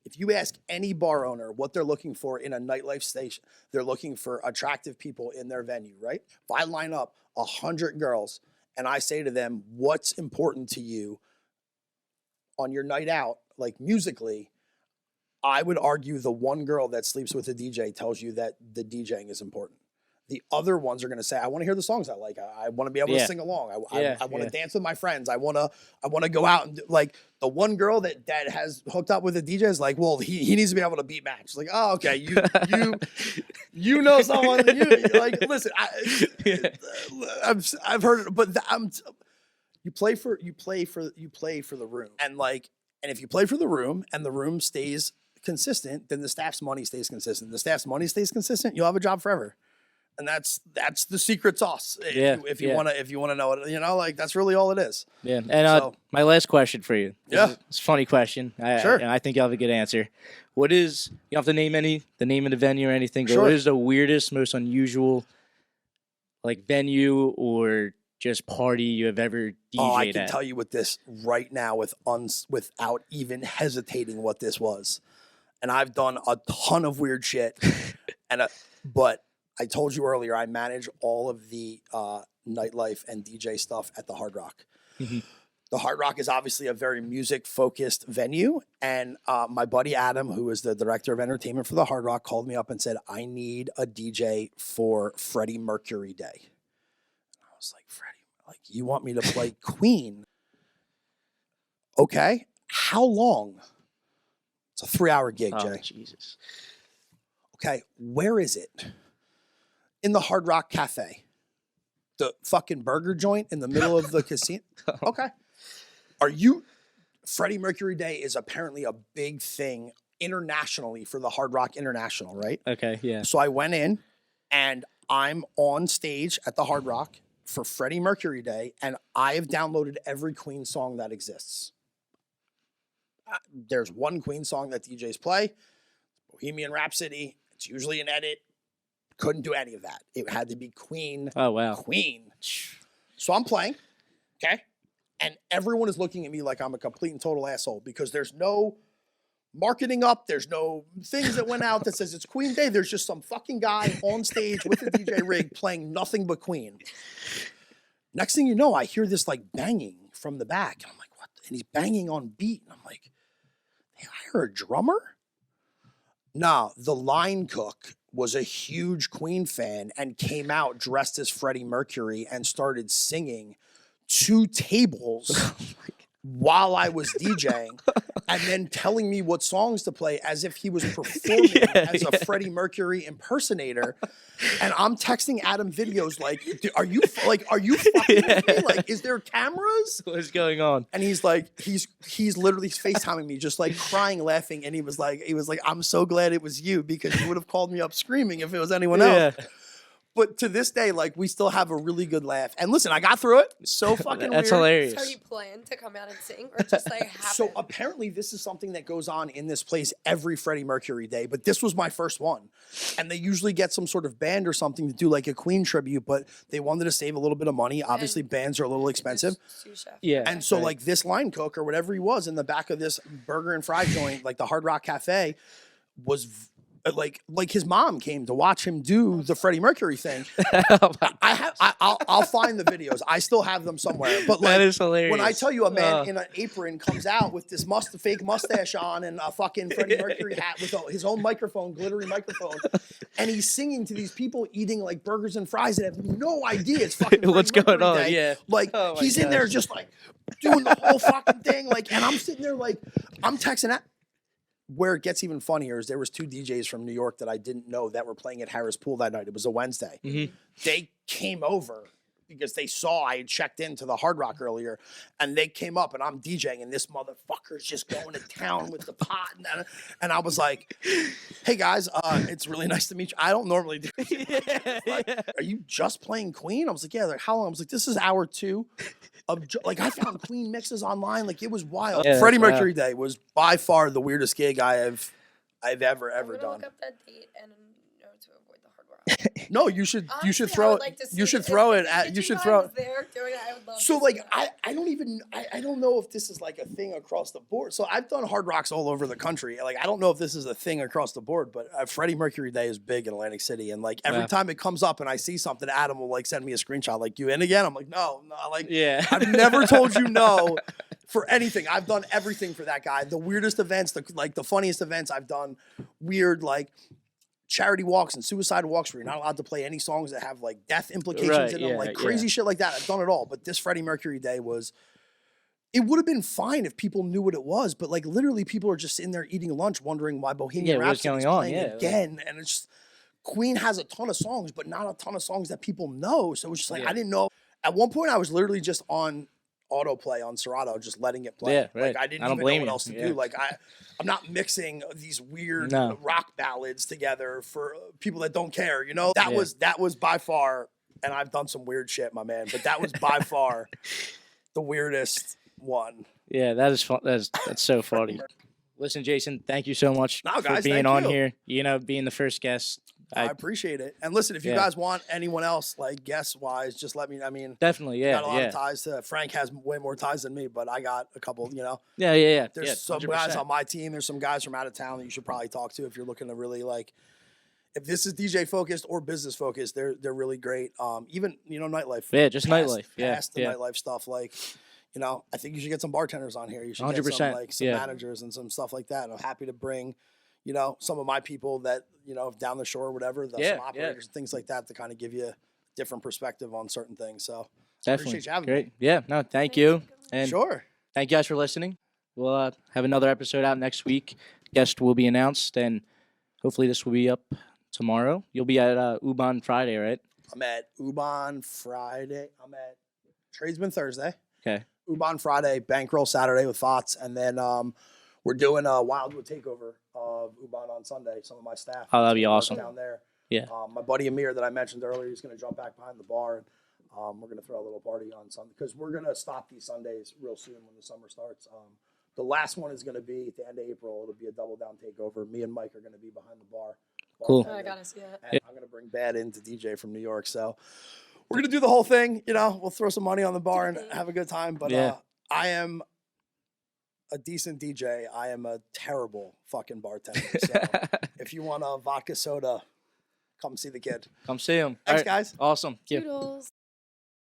if you ask any bar owner what they're looking for in a nightlife station, they're looking for attractive people in their venue, right? If I line up 100 girls and I say to them, what's important to you on your night out, like musically, I would argue the one girl that sleeps with a DJ tells you that the DJing is important. The other ones are going to say, I want to hear the songs I like. I want to be able to sing along. I want to dance with my friends. I want to go out and like the one girl that has hooked up with a DJ is like, well, he needs to be able to beat match. It's like, oh, okay. You know someone, like, listen, I've heard it, but you play for the room. And like, and if you play for the room and the room stays consistent, then the staff's money stays consistent. The staff's money stays consistent, you'll have a job forever. And that's the secret sauce. If you want to know it, you know, like that's really all it is. Yeah. And my last question for you. It's a funny question. Sure. I think you'll have a good answer. What is, you don't have to name the name of the venue or anything, but Sure. What is the weirdest, most unusual like venue or just party you have ever DJ'd Oh, I can at? tell you with this right now without even hesitating what this was. And I've done a ton of weird shit. But I told you earlier, I manage all of the nightlife and DJ stuff at the Hard Rock. Mm-hmm. The Hard Rock is obviously a very music-focused venue. And my buddy Adam, who is the director of entertainment for the Hard Rock, called me up and said, I need a DJ for Freddie Mercury Day. And I was like, Freddie, like, you want me to play Queen? Okay. How long? It's a 3-hour gig, Oh, Jay. Jesus. Okay. Where is it? In the Hard Rock Cafe. The fucking burger joint in the middle of the casino. Okay. Freddie Mercury Day is apparently a big thing internationally for the Hard Rock International, right? Okay, yeah. So I went in and I'm on stage at the Hard Rock for Freddie Mercury Day, and I have downloaded every Queen song that exists. There's one Queen song that DJs play, Bohemian Rhapsody. It's usually an edit. Couldn't do any of that. It had to be Queen. Oh, wow. Queen. So I'm playing, okay? And everyone is looking at me like I'm a complete and total asshole because there's no marketing up. There's no things that went out that says it's Queen Day. There's just some fucking guy on stage with a DJ rig playing nothing but Queen. Next thing you know, I hear this like banging from the back. And I'm like, what? And he's banging on beat. And I'm like, hey, I heard a drummer? No, the line cook was a huge Queen fan and came out dressed as Freddie Mercury and started singing 2 tables while I was DJing, and then telling me what songs to play as if he was performing as a Freddie Mercury impersonator. And I'm texting Adam videos like, are you fucking with me? Like, is there cameras? What's going on? And he's like, he's literally FaceTiming me, just like crying, laughing. And he was like, I'm so glad it was you, because you would have called me up screaming if it was anyone else. But to this day, like, we still have a really good laugh. And listen, I got through it. So fucking That's weird. hilarious. So you plan to come out and sing, or just like happen? So apparently this is something that goes on in this place every Freddie Mercury day, but this was my first one. And they usually get some sort of band or something to do like a Queen tribute, but they wanted to save a little bit of money. Obviously, bands are a little expensive. Sous chef. Yeah. And so like this line cook or whatever he was in the back of this burger and fry joint, like the Hard Rock Cafe, was like his mom came to watch him do the Freddie Mercury thing. I'll find the videos. I still have them somewhere. But like, that is hilarious. when I tell you a man in an apron comes out with this fake mustache on and a fucking Freddie Mercury hat with his own microphone, glittery microphone, and he's singing to these people eating like burgers and fries that have no idea it's fucking What's Freddie going Mercury on? Day. Yeah. Like he's in there just like doing the whole fucking thing. Like, and I'm sitting there like, I'm texting out. Where it gets even funnier is there was 2 DJs from New York that I didn't know that were playing at Harris Pool that night. It was a Wednesday. Mm-hmm. They came over because they saw I had checked into the Hard Rock earlier, and they came up, and I'm DJing, and this motherfucker's just going to town with the pot. And I was like, hey, guys, it's really nice to meet you. I don't normally do it. Are you just playing Queen? I was like, yeah. Like, how long? I was like, this is hour 2. Like, I found Queen mixes online. Like, it was wild. Yeah, Freddie Mercury Day was by far the weirdest gig I've ever I'm gonna done. look up that date and know to avoid the Hard Rock. No, you should Honestly, throw I would it. like to see You should if throw the it at. You kitchen should guy throw was it. there doing it. I would love So to like see that. I don't even I don't know if this is like a thing across the board. So I've done Hard Rocks all over the country. Like I don't know if this is a thing across the board, but Freddie Mercury Day is big in Atlantic City, and like every time it comes up and I see something, Adam will like send me a screenshot like, you in again? I'm like, no, like I've never told you no for anything. I've done everything for that guy. The weirdest events, the funniest events I've done. Weird like charity walks and suicide walks where you're not allowed to play any songs that have like death implications in them, like crazy shit like that. I've done it all. But this Freddie Mercury Day it would have been fine if people knew what it was, but like literally people are just sitting there eating lunch wondering why Bohemian Rhapsody is playing again. And it's just, Queen has a ton of songs, but not a ton of songs that people know. So it's just like, I didn't know. At one point I was literally just on autoplay on Serato, just letting it play. Yeah, right. Like I didn't even know what else to do. Like I'm not mixing these weird rock ballads together for people that don't care. You know, that was by far, and I've done some weird shit, my man, but that was by far the weirdest one. Yeah, that is fun. That's so funny. Listen, Jason, thank you so much for being on here. You know, being the first guest. I appreciate it. And listen, if you guys want anyone else, like guest-wise, just let me. I mean, definitely, got a lot of ties to. Frank has way more ties than me, but I got a couple. You know. Yeah. There's some 100%. guys on my team. There's some guys from out of town that you should probably talk to if you're looking to really like. If this is DJ focused or business focused, they're really great. Even nightlife. Yeah, just nightlife. Past the nightlife stuff, like. You know, I think you should get some bartenders on here. You should 100%. get some managers and some stuff like that. And I'm happy to bring, some of my people that, down the shore or whatever, some operators and things like that to kind of give you a different perspective on certain things. So definitely appreciate you having great. me. Yeah, no, thank you. And sure. Thank you guys for listening. We'll have another episode out next week. Guest will be announced, and hopefully this will be up tomorrow. You'll be at Uban Friday, right? I'm at Uban Friday. I'm at Tradesman Thursday. Okay. Uban Friday, Bankroll Saturday with Thoughts, and then we're doing a Wildwood takeover of Uban on Sunday. Some of my staff. Oh, that'd be awesome. Down there. Yeah. My buddy Amir that I mentioned earlier, he's going to jump back behind the bar, and we're going to throw a little party on Sunday because we're going to stop these Sundays real soon when the summer starts. The last one is going to be at the end of April. It'll be a double down takeover. Me and Mike are going to be behind the bar. Cool. I gotta see it. And I'm going to bring Bad in to DJ from New York. So we're going to do the whole thing. We'll throw some money on the bar and have a good time. But I am a decent DJ. I am a terrible fucking bartender. So if you want a vodka soda, come see the kid. Come see him. Thanks, guys. Awesome. Toodles.